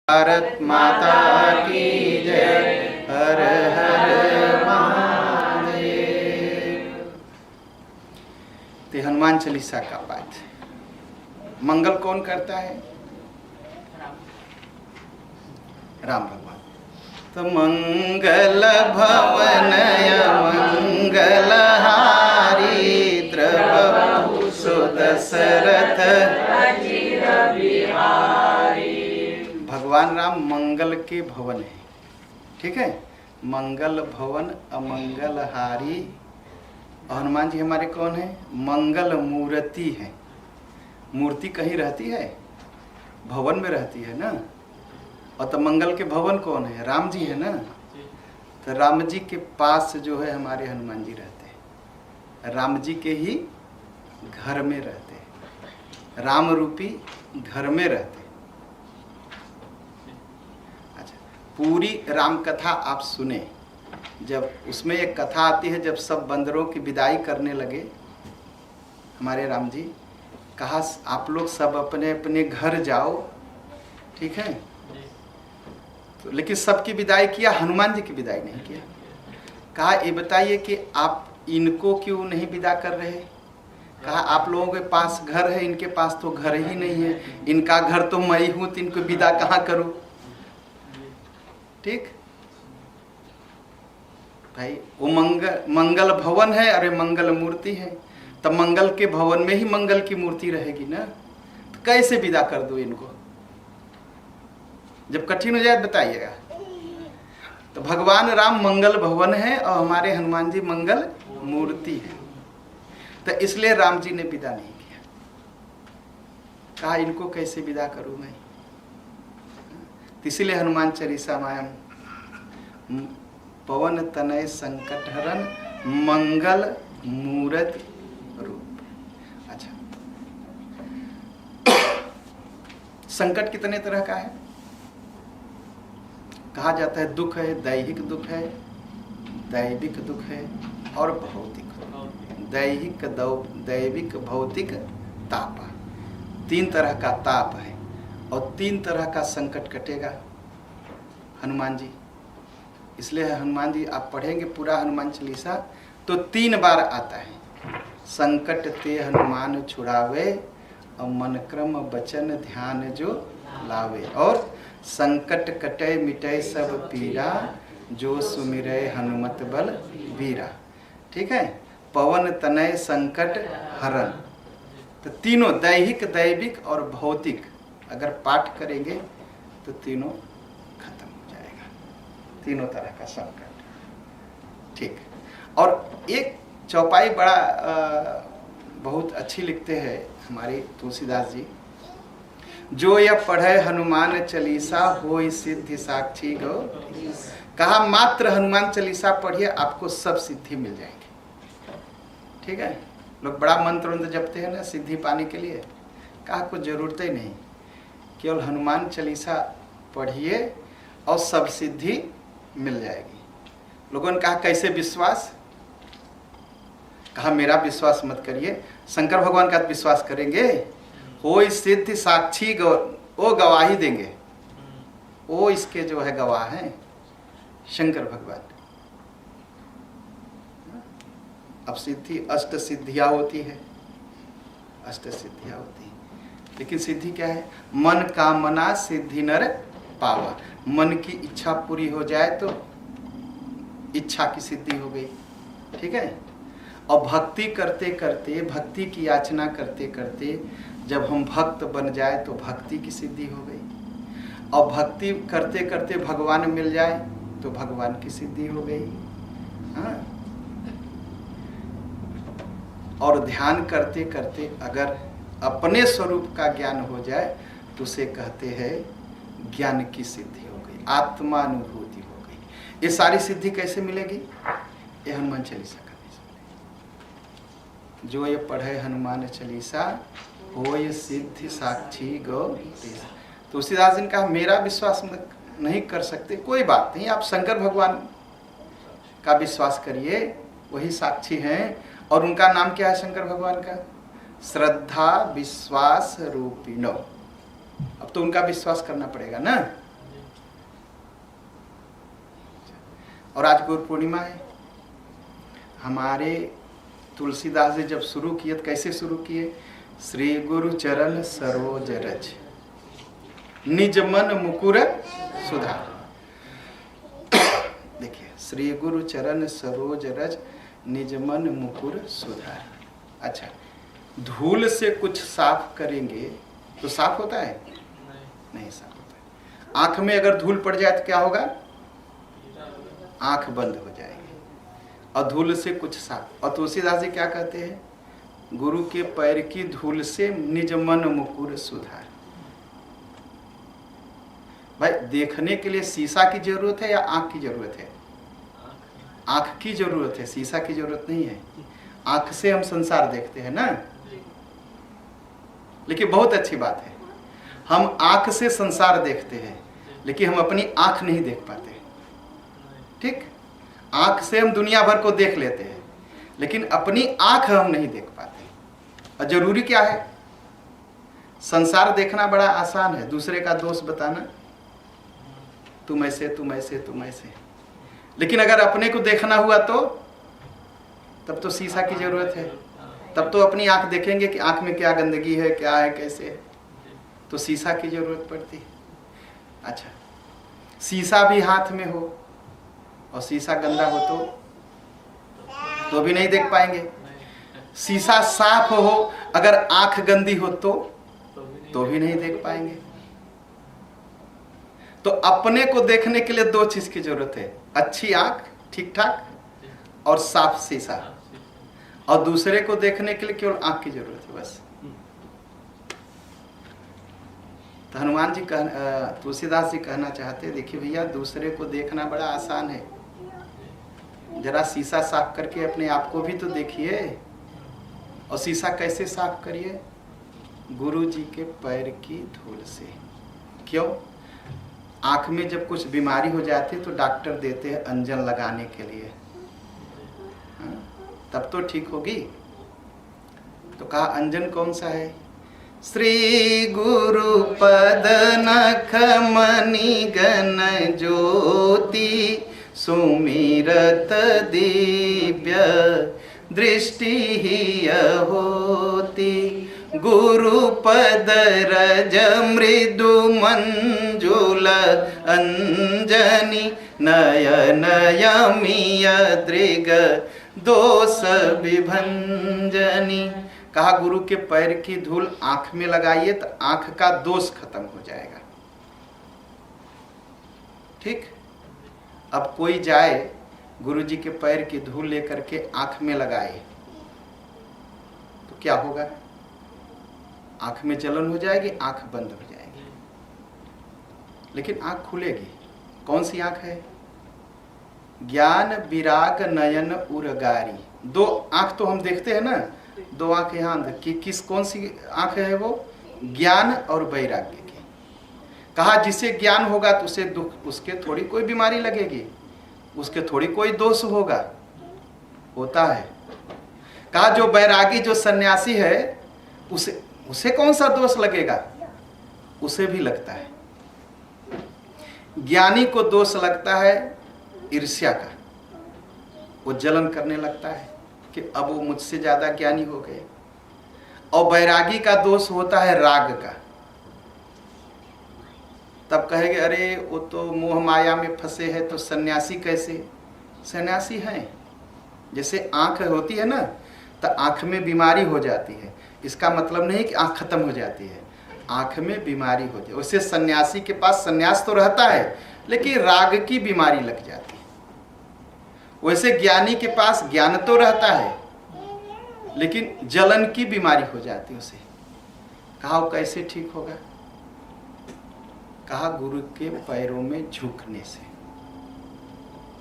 भारत माता की जय। हर हर महादेव। तो हनुमान चालीसा का पाठ। मंगल कौन करता है? राम भगवान। तो मंगल भवन मंगलहारी द्रवहु सुदशरथ भगवान राम मंगल के भवन है। ठीक है, मंगल भवन अमंगलहारी। हनुमान जी हमारे कौन है? मंगल मूर्ति है। मूर्ति कहीं रहती है? भवन में रहती है ना। और तो मंगल के भवन कौन है? राम जी है ना। तो राम जी के पास जो है हमारे हनुमान जी रहते हैं। राम जी के ही घर में रहते हैं, राम रूपी घर में रहते हैं। अच्छा, पूरी राम कथा आप सुने। जब उसमें एक कथा आती है, जब सब बंदरों की विदाई करने लगे हमारे राम जी, कहा आप लोग सब अपने अपने घर जाओ। ठीक है, तो लेकिन सबकी विदाई किया, हनुमान जी की विदाई नहीं किया। कहा ये बताइए कि आप इनको क्यों नहीं विदा कर रहे? कहा आप लोगों के पास घर है, इनके पास तो घर ही नहीं है। इनका घर तो मैं ही हूं, तो इनको विदा कहाँ करूं? ठीक भाई, वो मंगल भवन है, अरे मंगल मूर्ति है। तब मंगल के भवन में ही मंगल की मूर्ति रहेगी ना, तो कैसे विदा कर दो इनको? जब कठिन हो जाए बताइएगा। तो भगवान राम मंगल भवन है और हमारे हनुमान जी मंगल मूर्ति है। तो इसलिए राम जी ने विदा नहीं किया। कहा इनको कैसे विदा करूं मैं? तो इसीलिए हनुमान चालीसा मायम पवन तनय संकट हरण मंगल मूरत रूप। अच्छा, संकट कितने तरह का है? कहा जाता है दुख है, दैहिक दुख है, दैविक दुख है और भौतिक। दैहिक, दैविक, भौतिक, ताप। 3 तरह का ताप है और 3 तरह का संकट कटेगा हनुमान जी। इसलिए हनुमान जी आप पढ़ेंगे पूरा हनुमान चालीसा तो 3 बार आता है। संकट ते हनुमान छुड़ावे और मन क्रम वचन ध्यान जो लावे, और संकट कटे मिटे सब पीरा जो सुमिरै हनुमत बल वीरा। ठीक है, पवन तनय संकट हरण। तो तीनों दैहिक, दैविक और भौतिक अगर पाठ करेंगे तो तीनों खत्म हो जाएगा, तीनों तरह का संकट। ठीक, और एक चौपाई बड़ा बहुत अच्छी लिखते हैं हमारे तुलसीदास जी। जो यह पढ़े हनुमान चालीसा होय सिद्धि साक्षी गो। कहा मात्र हनुमान चालीसा पढ़िए, आपको सब सिद्धि मिल जाएंगे। ठीक है, लोग बड़ा मंत्र जपते हैं ना सिद्धि पाने के लिए। कहा कुछ जरूरत ही नहीं, केवल हनुमान चालीसा पढ़िए और सब सिद्धि मिल जाएगी। लोगों ने कहा कैसे विश्वास? कहा मेरा विश्वास मत करिए, शंकर भगवान का विश्वास करेंगे। होय सिद्धि साक्षी गो, वो गवाही देंगे। वो इसके जो है गवाह हैं शंकर भगवान। अब सिद्धि अष्ट सिद्धियां होती है, अष्ट सिद्धियां होती है, लेकिन सिद्धि क्या है? मन कामना सिद्धि नर पावा। मन की इच्छा पूरी हो जाए तो इच्छा की सिद्धि हो गई। ठीक है, और भक्ति करते करते, भक्ति की याचना करते करते जब हम भक्त बन जाए तो भक्ति की सिद्धि हो गई। और भक्ति करते करते भगवान मिल जाए तो भगवान की सिद्धि हो गई। हाँ, और ध्यान करते करते अगर अपने स्वरूप का ज्ञान हो जाए तो उसे कहते हैं ज्ञान की सिद्धि हो गई, आत्मानुभूति हो गई। ये सारी सिद्धि कैसे मिलेगी? ये हनुमान चालीसा करने से। जो ये पढ़े हनुमान चालीसा होय सिद्धि साक्षी गो। तुलसीदास जी ने कहा मेरा विश्वास नहीं कर सकते, कोई बात नहीं, आप शंकर भगवान का विश्वास करिए, वही साक्षी हैं। और उनका नाम क्या है शंकर भगवान का? श्रद्धा विश्वास रूपिणो। अब तो उनका विश्वास करना पड़ेगा ना। और आज गुरु पूर्णिमा है। हमारे तुलसीदास जी जब शुरू किए तो कैसे शुरू किए? श्री गुरु चरण सरोज रज निज मन मुकुर सुधार। देखिए, श्री गुरु चरण सरोज रज निज मन मुकुर सुधार। अच्छा, धूल से कुछ साफ करेंगे तो साफ होता है? नहीं साफ होता है। आंख में अगर धूल पड़ जाए तो क्या होगा? आंख बंद हो जाएगी। और धूल से कुछ साफ। और तुलसीदास जी क्या कहते हैं? गुरु के पैर की धूल से निज मन मुकुर सुधार। भाई, देखने के लिए शीशा की जरूरत है या आंख की जरूरत है? आंख की जरूरत है, शीशा की जरूरत नहीं है। आंख से हम संसार देखते हैं ना, लेकिन बहुत अच्छी बात है, हम आंख से संसार देखते हैं लेकिन हम अपनी आंख नहीं देख पाते। ठीक, आंख से हम दुनिया भर को देख लेते हैं लेकिन अपनी आंख हम नहीं देख पाते। और जरूरी क्या है? संसार देखना बड़ा आसान है, दूसरे का दोष बताना, तुम ऐसे तुम ऐसे तुम ऐसे। लेकिन अगर अपने को देखना हुआ तो तब तो शीशा की जरूरत है। तब तो अपनी आंख देखेंगे कि आंख में क्या गंदगी है, क्या है, कैसे है, तो शीशा की जरूरत पड़ती है। अच्छा, शीशा भी हाथ में हो और शीशा गंदा हो तो भी नहीं देख पाएंगे। शीशा साफ हो अगर आंख गंदी हो तो भी नहीं देख पाएंगे। तो अपने को देखने के लिए दो चीज की जरूरत है, अच्छी आंख ठीक ठाक और साफ शीशा। और दूसरे को देखने के लिए केवल आंख की जरूरत है बस। तो हनुमान जी तुलसीदास जी कहना चाहते हैं, देखिए भैया, दूसरे को देखना बड़ा आसान है, जरा शीशा साफ करके अपने आप को भी तो देखिए। और शीशा कैसे साफ करिए? गुरु जी के पैर की धूल से। क्यों? आंख में जब कुछ बीमारी हो जाती है तो डॉक्टर देते हैं अंजन लगाने के लिए, तब तो ठीक होगी। तो कहा अंजन कौन सा है? श्री गुरु पद नख मणि गण ज्योति सुमिरत दिव्य दृष्टि ही होती। गुरु पद रज मृदु मंजुल अंजनी नयन यमिय दृग दोष विभंजनी। कहा गुरु के पैर की धूल आंख में लगाइए तो आंख का दोष खत्म हो जाएगा। ठीक, अब कोई जाए गुरु जी के पैर की धूल लेकर के आंख में लगाए तो क्या होगा? आंख में जलन हो जाएगी, आंख बंद हो जाएगी, लेकिन आंख खुलेगी। कौन सी आंख है? ज्ञान विराग नयन उरगारी। दो आंख तो हम देखते हैं ना, दो आंख यहाँ अंदर कौन सी आंख है वो? ज्ञान और वैराग्य की। कहा जिसे ज्ञान होगा तो उसे दुख, उसके थोड़ी कोई बीमारी लगेगी, उसके थोड़ी कोई दोष होगा, होता है। कहा जो वैरागी, जो सन्यासी है, उसे कौन सा दोष लगेगा? उसे भी लगता है। ज्ञानी को दोष लगता है ईर्ष्या का, वो जलन करने लगता है कि अब वो मुझसे ज्यादा ज्ञानी हो गए। और वैरागी का दोष होता है राग का। तब कहेंगे अरे वो तो मोह माया में फंसे हैं, तो सन्यासी कैसे? सन्यासी हैं। जैसे आंख होती है ना, तो आंख में बीमारी हो जाती है, इसका मतलब नहीं कि आंख खत्म हो जाती है, आंख में बीमारी हो जाती है। वैसे सन्यासी के पास सन्यास तो रहता है लेकिन राग की बीमारी लग जाती है। वैसे ज्ञानी के पास ज्ञान तो रहता है लेकिन जलन की बीमारी हो जाती है उसे। कहा वो कैसे ठीक होगा? कहा गुरु के पैरों में झुकने से,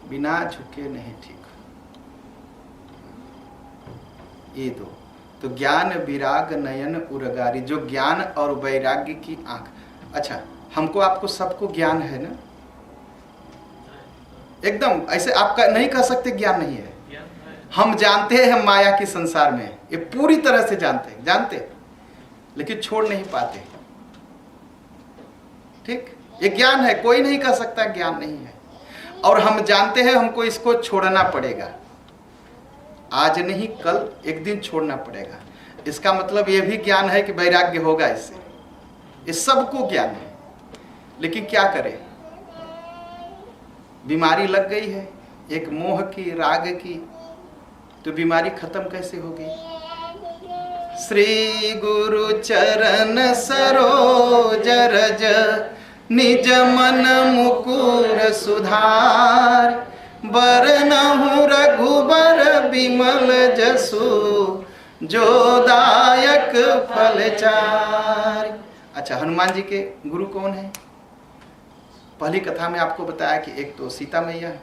बिना झुके नहीं ठीक। ये दो तो ज्ञान विराग नयन उरगारी, जो ज्ञान और वैराग्य की आंख। अच्छा, हमको आपको सबको ज्ञान है ना, एकदम ऐसे आपका नहीं कह सकते ज्ञान नहीं है। हम जानते हैं हम माया के संसार में, ये पूरी तरह से जानते लेकिन छोड़ नहीं पाते। ठीक, ये ज्ञान है, कोई नहीं कह सकता ज्ञान नहीं है। और हम जानते हैं हमको इसको छोड़ना पड़ेगा, आज नहीं कल एक दिन छोड़ना पड़ेगा। इसका मतलब ये भी ज्ञान है कि वैराग्य होगा इससे, इस सबको ज्ञान है। लेकिन क्या करें, बीमारी लग गई है एक मोह की, राग की, तो बीमारी खत्म कैसे होगी? श्री गुरु चरण सरोज रज निज मन मुकुर सुधार, बरनहु रघुबर बिमल जसु जो दायक फल चार। अच्छा, हनुमान जी के गुरु कौन है? पहली कथा में आपको बताया कि एक तो सीता मैया है।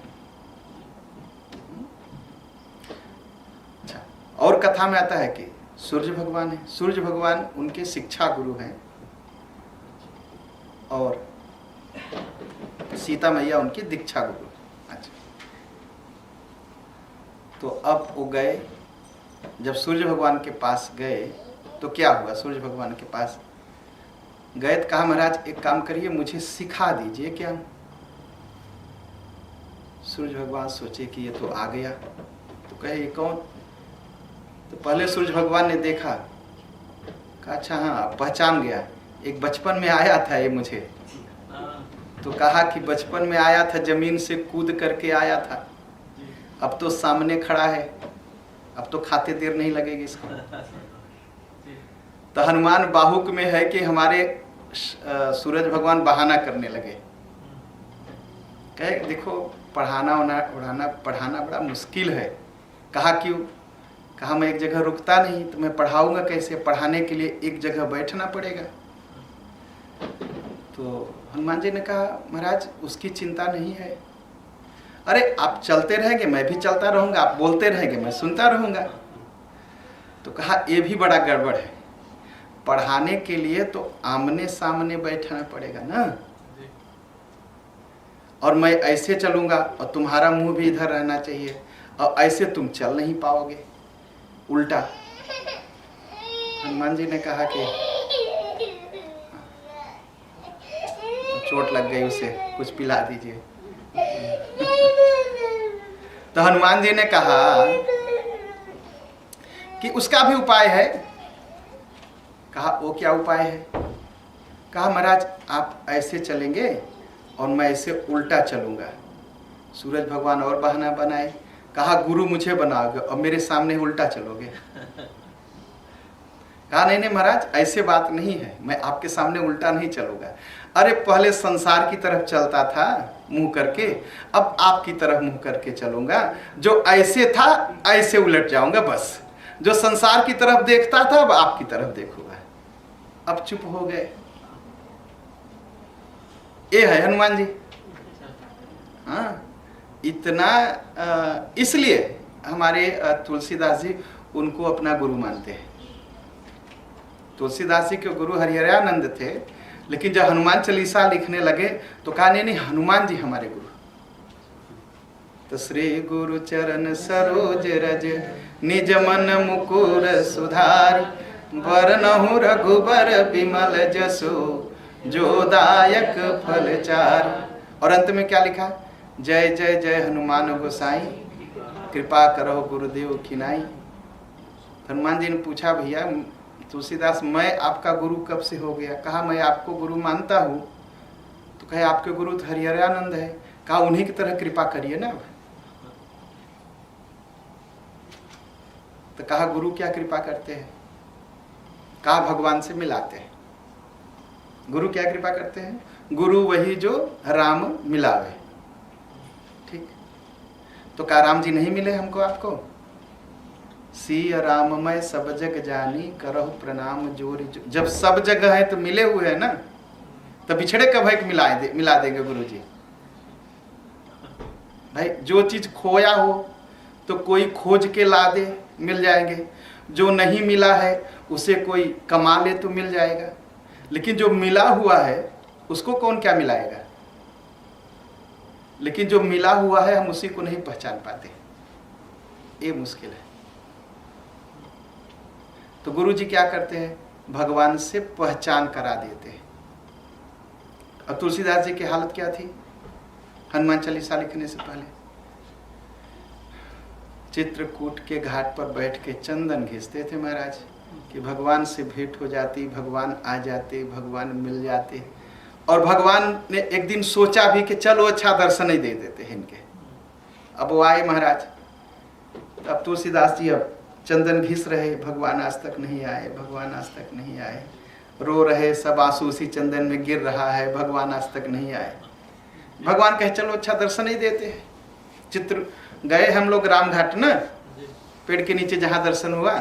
अच्छा, और कथा में आता है कि सूर्य भगवान है। सूर्य भगवान उनके शिक्षा गुरु हैं और सीता मैया उनकी दीक्षा गुरु। अच्छा, तो अब वो गए, जब सूर्य भगवान के पास गए तो क्या हुआ? सूर्य भगवान के पास गए तो कहा महाराज एक काम करिए, मुझे सिखा दीजिए। क्या? सूर्य भगवान सोचे कि ये तो आ गया, तो कहे ये कौन? तो पहले सूर्य भगवान ने देखा, कहा अच्छा हाँ पहचान गया, एक बचपन में आया था ये मुझे। तो कहा कि बचपन में आया था, जमीन से कूद करके आया था, अब तो सामने खड़ा है, अब तो खाते देर नहीं लगेगी इसको। तो हनुमान बाहुक में है कि हमारे सूरज भगवान बहाना करने लगे, कहे देखो पढ़ाना बड़ा मुश्किल है। कहा क्यों? कहा मैं एक जगह रुकता नहीं, तो मैं पढ़ाऊंगा कैसे? पढ़ाने के लिए एक जगह बैठना पड़ेगा। तो हनुमान जी ने कहा महाराज उसकी चिंता नहीं है, अरे आप चलते रहेंगे मैं भी चलता रहूंगा, आप बोलते रहेंगे मैं सुनता रहूंगा। तो कहा ये भी बड़ा गड़बड़ है, पढ़ाने के लिए तो आमने सामने बैठना पड़ेगा ना, और मैं ऐसे चलूंगा और तुम्हारा मुंह भी इधर रहना चाहिए, और ऐसे तुम चल नहीं पाओगे, उल्टा। हनुमान जी ने कहा कि चोट लग गई उसे, कुछ पिला दीजिए। तो हनुमान जी ने कहा कि उसका भी उपाय है। कहा वो क्या उपाय है? कहा महाराज आप ऐसे चलेंगे और मैं ऐसे उल्टा चलूंगा। सूरज भगवान और बहाना बनाए, कहा गुरु मुझे बनाओगे और मेरे सामने उल्टा चलोगे। कहा नहीं महाराज ऐसे बात नहीं है, मैं आपके सामने उल्टा नहीं चलूंगा। अरे पहले संसार की तरफ चलता था मुंह करके, अब आपकी तरफ मुंह करके चलूंगा, जो ऐसे था ऐसे उलट जाऊंगा बस। जो संसार की तरफ देखता था अब आपकी तरफ देखूंगा। अब चुप हो गए। ये है हनुमान जी। हाँ, इतना इसलिए हमारे तुलसीदास जी उनको अपना गुरु मानते हैं। तुलसीदास जी के गुरु हरिहरानंद थे, लेकिन जब हनुमान चालीसा लिखने लगे तो कहा नहीं हनुमान जी हमारे गुरु। तो श्री गुरु चरण सरोज रज निज मन मुकुर सुधार, बरनहु रघुबर बिमल जसु जो दायक फल चार। और अंत में क्या लिखा? जय जय जय हनुमान गोसाई, कृपा करो गुरुदेव खिनाई। हनुमान जी ने पूछा भैया तुलसीदास मैं आपका गुरु कब से हो गया? कहा मैं आपको गुरु मानता हूँ। तो कहे आपके गुरु तो हरिहरानंद है। कहा उन्हीं की तरह कृपा करिए ना। तो कहा गुरु क्या कृपा करते हैं? कहा भगवान से मिलाते हैं। गुरु क्या कृपा करते हैं? गुरु वही जो राम मिलावे। ठीक, तो कहा राम जी नहीं मिले हमको आपको? सिय राम मैं सब जग जानी, करहु प्रणाम जोरि जो। जब सब जगह है तो मिले हुए है ना, तो बिछड़े कब है कि मिला देंगे गुरु जी। भाई जो चीज खोया हो तो कोई खोज के ला दे, मिल जाएंगे। जो नहीं मिला है उसे कोई कमा ले तो मिल जाएगा, लेकिन जो मिला हुआ है उसको कौन क्या मिलाएगा? लेकिन जो मिला हुआ है हम उसी को नहीं पहचान पाते, ये मुश्किल है। तो गुरु जी क्या करते हैं? भगवान से पहचान करा देते हैं। और तुलसीदास जी की हालत क्या थी? हनुमान चालीसा लिखने से पहले चित्रकूट के घाट पर बैठ के चंदन घिसते थे महाराज, कि भगवान से भेंट हो जाती, भगवान आ जाते, भगवान मिल जाते। और भगवान ने एक दिन सोचा भी कि चलो अच्छा दर्शन ही दे देते हैं इनके। अब वो आए महाराज, अब तुलसीदास जी अब चंदन घिस रहे, भगवान आज तक नहीं आए, भगवान आज तक नहीं आए, रो रहे, सब आंसू उसी चंदन में गिर रहा है, भगवान आज तक नहीं आए। भगवान कहे चलो अच्छा दर्शन ही देते हैं। चित्र गए हम लोग रामघाट ना, पेड़ के नीचे जहाँ दर्शन हुआ,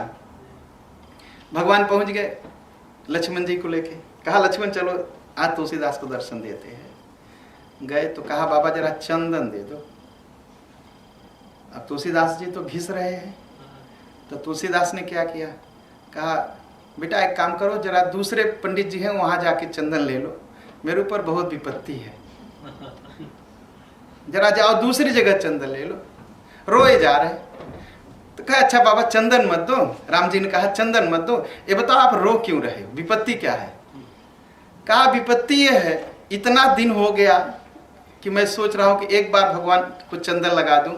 भगवान पहुंच गए लक्ष्मण जी को लेके, कहा लक्ष्मण चलो आज तुलसीदास को दर्शन देते हैं। गए तो कहा बाबा जरा चंदन दे दो। अब तुलसीदास जी तो घिस रहे हैं, तो तुलसीदास ने क्या किया, कहा बेटा एक काम करो, जरा दूसरे पंडित जी हैं वहां जाके चंदन ले लो, मेरे ऊपर बहुत विपत्ति है, जरा जाओ दूसरी जगह चंदन ले लो। रोए जा रहे, तो कहा अच्छा बाबा चंदन मत दो। राम जी ने कहा चंदन मत दो, ये बताओ आप रो क्यों रहे हो, विपत्ति क्या है। कहा विपत्ति ये है, इतना दिन हो गया कि मैं सोच रहा हूं कि एक बार भगवान को चंदन लगा दूं,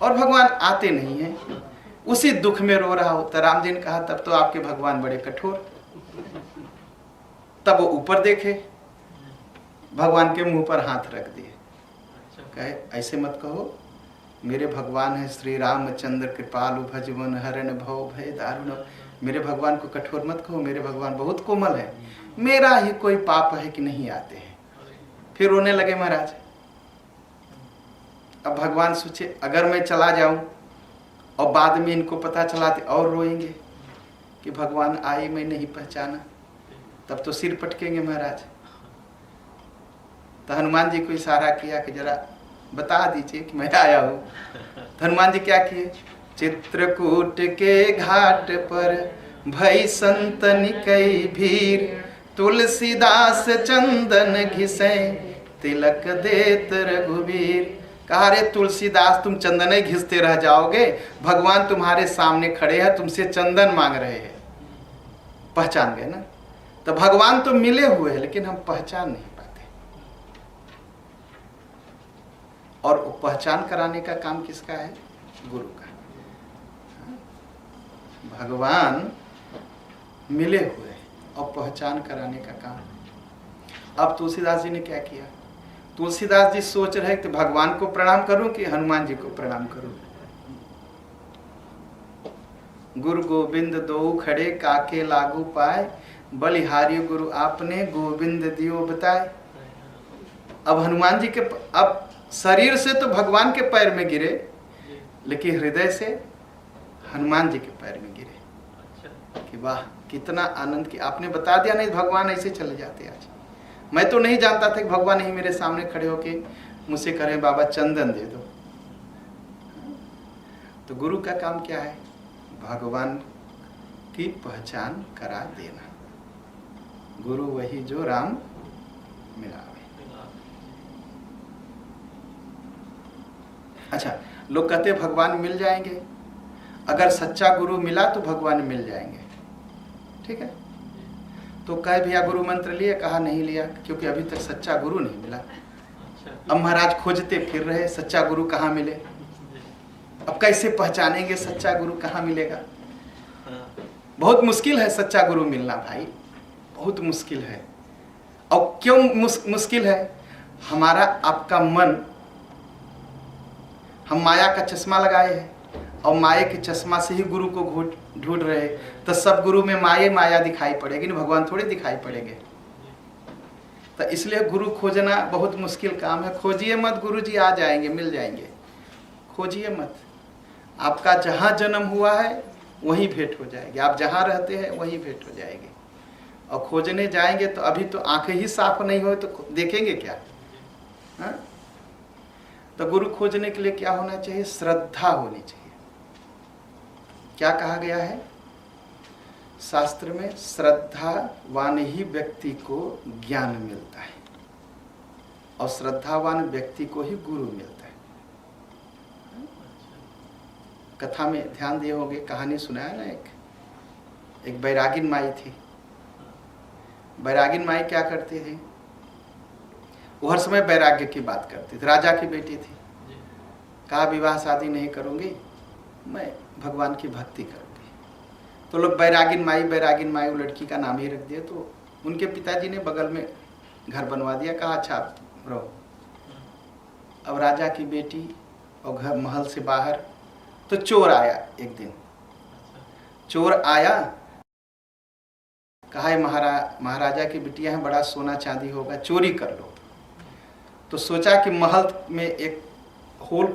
और भगवान आते नहीं हैं, उसी दुख में रो रहा हो। तो राम जी ने कहा तब तो आपके भगवान बड़े कठोर। तब वो ऊपर देखे, भगवान के मुंह पर हाथ रख दिए, कहे ऐसे मत कहो, मेरे भगवान है श्री रामचंद्र कृपालु भजवन हरण भव भय दारुण। मेरे भगवान को कठोर मत कहो, मेरे भगवान बहुत कोमल है, मेरा ही कोई पाप है कि नहीं आते हैं। फिर रोने लगे महाराज। अब भगवान सोचे अगर मैं चला जाऊं और बाद में इनको पता चला तो और रोएंगे कि भगवान आए मैं नहीं पहचाना, तब तो सिर पटकेंगे महाराज। तो हनुमान जी को इशारा किया कि जरा बता दीजिए कि मैं आया हूँ। तो हनुमान जी क्या किए, चित्रकूट के घाट पर भई संतन कई भीर, तुलसीदास चंदन घिसे तिलक देत रघुवीर। कहा रे तुलसीदास तुम चंदन ही घिसते रह जाओगे, भगवान तुम्हारे सामने खड़े हैं, तुमसे चंदन मांग रहे हैं। पहचान गए ना, तो भगवान तो मिले हुए हैं लेकिन हम पहचान नहीं पाते। और पहचान कराने का काम किसका है, गुरु का। भगवान मिले हुए और पहचान कराने का काम। अब तुलसीदास जी ने क्या किया, तुलसीदास जी सोच रहे कि भगवान को प्रणाम करूं कि हनुमान जी को प्रणाम करूं। गुरु गोविंद दो खड़े काके लागू पाए, बलिहारी गुरु आपने गोविंद दियो बताए। अब हनुमान जी के अब शरीर से तो भगवान के पैर में गिरे, लेकिन हृदय से हनुमान जी के पैर में गिरे कि वाह कितना आनंद की आपने बता दिया, नहीं भगवान ऐसे चले जाते। आज मैं तो नहीं जानता था कि भगवान ही मेरे सामने खड़े होके मुझसे कह रहे बाबा चंदन दे दो। तो गुरु का काम क्या है, भगवान की पहचान करा देना। गुरु वही जो राम मिलावे। अच्छा, लोग कहते हैं भगवान मिल जाएंगे, अगर सच्चा गुरु मिला तो भगवान मिल जाएंगे। ठीक है, तो कहे भैया गुरु मंत्र लिए, कहा नहीं लिया क्योंकि अभी तक सच्चा गुरु नहीं मिला। अब महाराज खोजते फिर रहे सच्चा गुरु कहाँ मिले। अब कैसे पहचानेंगे सच्चा गुरु कहाँ मिलेगा। बहुत मुश्किल है सच्चा गुरु मिलना भाई, बहुत मुश्किल है। और क्यों मुश्किल है, हमारा आपका मन, हम माया का चश्मा लगाए हैं और माया के चश्मा से ही गुरु को ढूंढ रहे, तो सब गुरु में माया दिखाई पड़ेगी ना, भगवान थोड़े दिखाई पड़ेंगे। तो इसलिए गुरु खोजना बहुत मुश्किल काम है। खोजिए मत, गुरु जी आ जाएंगे, मिल जाएंगे। खोजिए मत, आपका जहाँ जन्म हुआ है वहीं भेंट हो जाएगी, आप जहाँ रहते हैं वहीं भेंट हो जाएगी। और खोजने जाएंगे तो अभी तो आंखें ही साफ नहीं हो तो देखेंगे क्या। हा? तो गुरु खोजने के लिए क्या होना चाहिए, श्रद्धा होनी चाहिए। क्या कहा गया है शास्त्र में, श्रद्धावान ही व्यक्ति को ज्ञान मिलता है और श्रद्धावान व्यक्ति को ही गुरु मिलता है। कथा में ध्यान दिए होंगे, कहानी सुनाया ना, एक बैरागिन माई थी। बैरागिन माई क्या करती थी, वो हर समय वैराग्य की बात करती थी। राजा की बेटी थी, कहा विवाह शादी नहीं करूँगी, मैं भगवान की भक्ति करूँगी। तो लोग बैरागिन माई, वो लड़की का नाम ही रख दिया। तो उनके पिताजी ने बगल में घर बनवा दिया, कहा अच्छा रहो। अब राजा की बेटी और घर महल से बाहर, तो चोर आया एक दिन। चोर आया, कहा महाराजा की बिटिया है, बड़ा सोना चांदी होगा, चोरी कर लो। तो सोचा कि महल में एक होल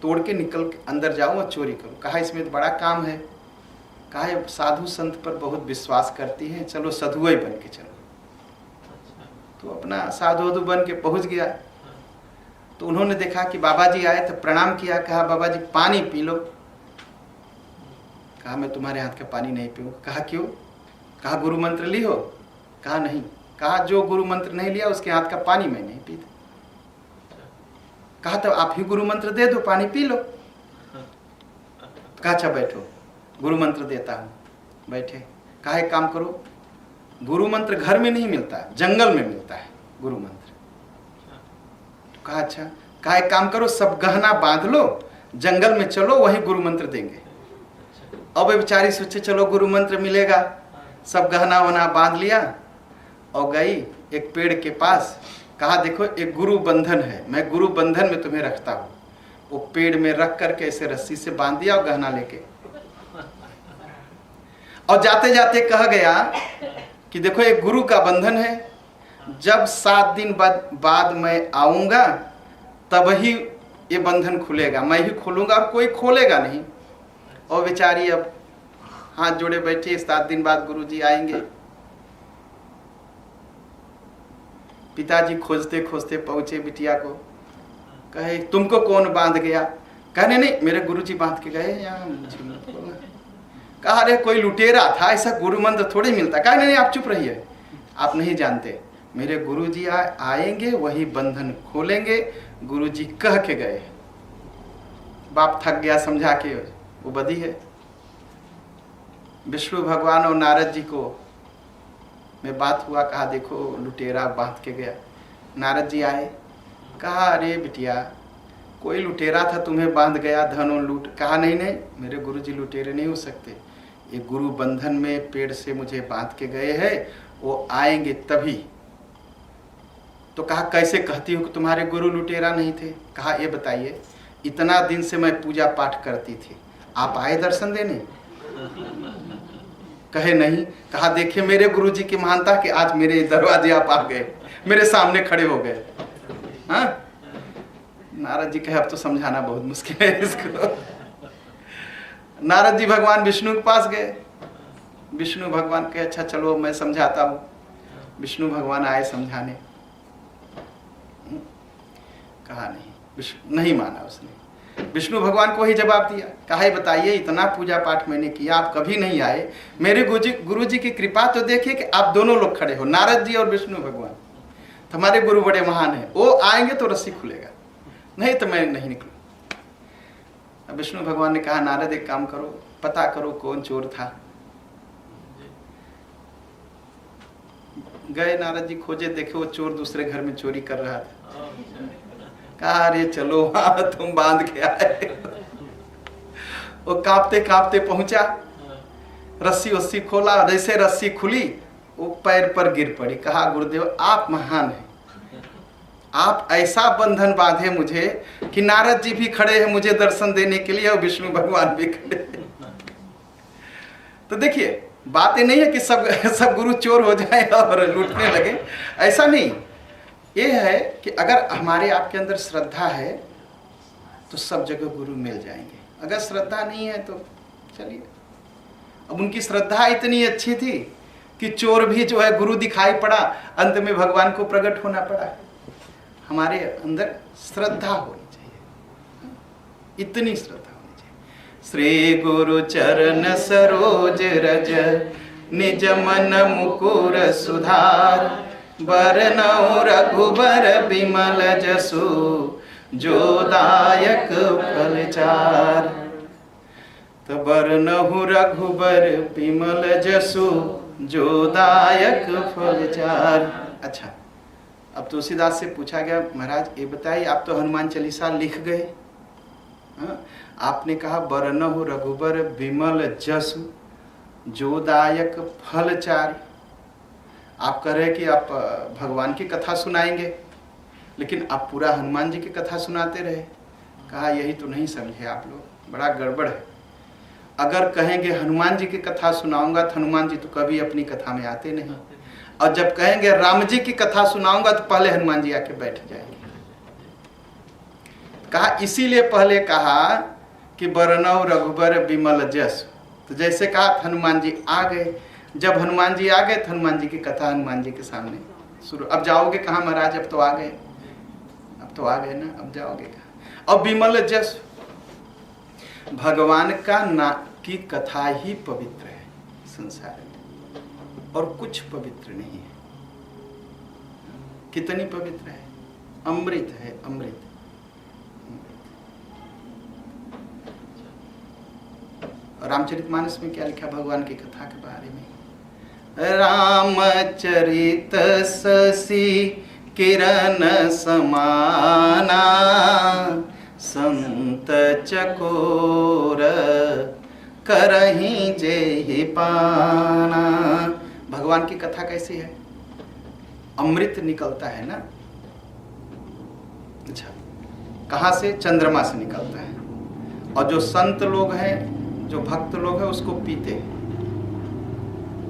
तोड़ के निकल के अंदर जाऊं और चोरी करूं। कहा इसमें तो बड़ा काम है। कहा साधु संत पर बहुत विश्वास करती हैं, चलो साधुए बन के चलो। तो अपना साधु बन के पहुंच गया। तो उन्होंने देखा कि बाबा जी आए तो प्रणाम किया, कहा बाबा जी पानी पी लो। कहा मैं तुम्हारे हाथ का पानी नहीं पीऊँ। कहा क्यों? कहा गुरु मंत्र ली हो? कहा नहीं। कहा जो गुरु मंत्र नहीं लिया उसके हाथ का पानी मैं नहीं पीता। कहा तो आप ही गुरु मंत्र दे दो, पानी पी लो। कहा अच्छा बैठो, गुरु मंत्र देता हूँ। बैठे। कहा एक काम करो, गुरु मंत्र घर में नहीं मिलता, जंगल में मिलता है गुरु मंत्र। कहा अच्छा। कहा एक काम करो, सब गहना बांध लो, जंगल में चलो, वहीं गुरु मंत्र देंगे। अब बेचारी सोचे चलो गुरु मंत्र मिलेगा। सब गहना वहना बांध लिया और गई एक पेड़ के पास। कहा देखो एक गुरु बंधन है, मैं गुरु बंधन में तुम्हें रखता हूँ। वो पेड़ में रख करके ऐसे रस्सी से बांध दिया और गहना लेके, और जाते जाते कह गया कि देखो एक गुरु का बंधन है, जब 7 दिन बाद मैं आऊंगा तब ही ये बंधन खुलेगा, मैं ही खोलूंगा और कोई खोलेगा नहीं। और बेचारी अब हाथ जोड़े बैठी, 7 दिन बाद गुरुजी आएंगे। पिताजी खोजते खोजते पहुंचे बिटिया को। कहे तुमको कौन बांध गया? कहने नहीं मेरे गुरुजी बांध के गए यहाँ, मुझे मत बोलना। कहा अरे कोई लुटेरा था, ऐसा गुरु मंत्र थोड़ी मिलता। कहा नहीं आप चुप रहिए, आप नहीं जानते, मेरे गुरुजी आएंगे वही बंधन खोलेंगे, गुरुजी कह के गए। बाप थक गया समझा के, वो बदी है। विष्णु भगवान और नारद जी को में बात हुआ, कहा देखो लुटेरा बांध के गया। नारद जी आए, कहा अरे बिटिया कोई लुटेरा था तुम्हें बांध गया, धन और लूट। कहा नहीं नहीं मेरे गुरुजी लुटेरे नहीं हो सकते, ये गुरु बंधन में पेड़ से मुझे बांध के गए हैं, वो आएंगे तभी। तो कहा कैसे कहती हो कि तुम्हारे गुरु लुटेरा नहीं थे? कहा ये बताइए, इतना दिन से मैं पूजा पाठ करती थी, आप आए दर्शन देने? कहे नहीं। कहा देखिए मेरे गुरुजी की महानता कि आज मेरे दरवाजे आप आ गए, मेरे सामने खड़े हो गए। हाँ? नारद जी कहे अब तो समझाना बहुत मुश्किल है इसको। नारद जी भगवान विष्णु के पास गए। विष्णु भगवान कहे अच्छा चलो मैं समझाता हूँ। विष्णु भगवान आए समझाने। कहा नहीं, विष्णु नहीं माना उसने। विष्णु भगवान को ही जवाब दिया, कहा बताइए इतना पूजा पाठ मैंने किया, आप कभी नहीं आए, मेरे गुरुजी की कृपा तो देखिए कि आप दोनों लोग खड़े हो, नारद जी और विष्णु भगवान। हमारे गुरु बड़े महान हैं, वो आएंगे तो रस्सी खुलेगा, नहीं तो मैं नहीं निकलूं। अब विष्णु भगवान ने कहा नारद एक काम करो, पता करो कौन चोर था। गए नारद जी खोजे, देखे वो चोर दूसरे घर में चोरी कर रहा था। कहा अरे चलो वहां तुम बांध के आए। वो कांपते कांपते पहुंचा, रस्सी वस्सी खोला, जैसे रस्सी खुली वो पैर पर गिर पड़ी। कहा गुरुदेव आप महान हैं, आप ऐसा बंधन बांधे मुझे कि नारद जी भी खड़े हैं मुझे दर्शन देने के लिए और विष्णु भगवान भी खड़े हैं। तो देखिए बात ये नहीं है कि सब गुरु चोर हो जाए और लूटने लगे, ऐसा नहीं। ये है कि अगर हमारे आपके अंदर श्रद्धा है तो सब जगह गुरु मिल जाएंगे, अगर श्रद्धा नहीं है तो चलिए। अब उनकी श्रद्धा इतनी अच्छी थी कि चोर भी जो है गुरु दिखाई पड़ा, अंत में भगवान को प्रकट होना पड़ा। हमारे अंदर श्रद्धा होनी चाहिए, इतनी श्रद्धा होनी चाहिए। श्री गुरु चरण सरोज रज निज मन मुकुर सुधार, बरनौ रघुबर बिमल जसु जो दायक फल चार। तो बरनहु रघुबर बिमल जसु जो दायक फल चार। अच्छा अब तुलसीदास से पूछा गया, महाराज ये बताइए, आप तो हनुमान चालीसा लिख गए, आपने कहा बरनहु रघुबर विमल जसु जोदायक फलचारी। आप कह रहे कि आप भगवान की कथा सुनाएंगे, लेकिन आप पूरा हनुमान जी की कथा सुनाते रहे। कहा यही तो नहीं समझे आप लोग, बड़ा गड़बड़ है। अगर कहेंगे हनुमान जी की कथा सुनाऊंगा तो हनुमान जी तो कभी अपनी कथा में आते नहीं, और जब कहेंगे राम जी की कथा सुनाऊंगा तो पहले हनुमान जी आके बैठ जाएंगे। कहा इसीलिए पहले कहा कि बरनौ रघुबर विमल जस, तो जैसे कहा हनुमान जी आ गए। जब हनुमान जी आ गए तो हनुमान जी की कथा हनुमान जी के सामने शुरू। अब जाओगे कहाँ महाराज, अब तो आ गए, अब तो आ गए ना, अब जाओगे कहाँ। अब विमल जस, भगवान का ना की कथा ही पवित्र है संसार में, और कुछ पवित्र नहीं है। कितनी पवित्र है, अमृत है, अमृत। रामचरितमानस में क्या लिखा भगवान की कथा के बारे में, रामचरित शशि किरण समाना संत चकोर करहीं जेहि पाना। भगवान की कथा कैसी है, अमृत निकलता है ना। अच्छा, कहाँ से, चंद्रमा से निकलता है, और जो संत लोग हैं, जो भक्त लोग हैं, उसको पीते हैं।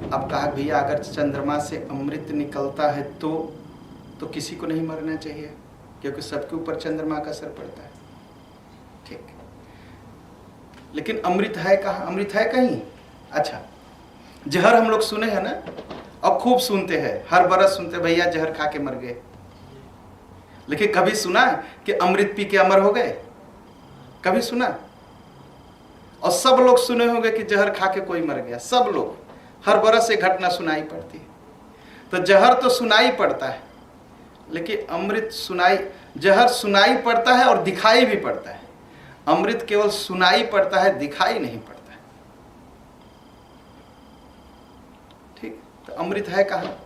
अब कहा भैया अगर चंद्रमा से अमृत निकलता है तो किसी को नहीं मरना चाहिए, क्योंकि सबके ऊपर चंद्रमा का असर पड़ता है। ठीक, लेकिन अमृत है कहाँ, अमृत है कहीं। अच्छा, जहर हम लोग सुने हैं ना, और खूब सुनते हैं, हर बरस सुनते भैया जहर खा के मर गए, लेकिन कभी सुना कि अमृत पी के अमर हो गए, कभी सुना। और सब लोग सुने होंगे कि जहर खा के कोई मर गया, सब लोग, हर बरस ये घटना सुनाई पड़ती है। तो जहर तो सुनाई पड़ता है, लेकिन अमृत सुनाई, जहर सुनाई पड़ता है और दिखाई भी पड़ता है, अमृत केवल सुनाई पड़ता है, दिखाई नहीं पड़ता है। ठीक, तो अमृत है कहाँ,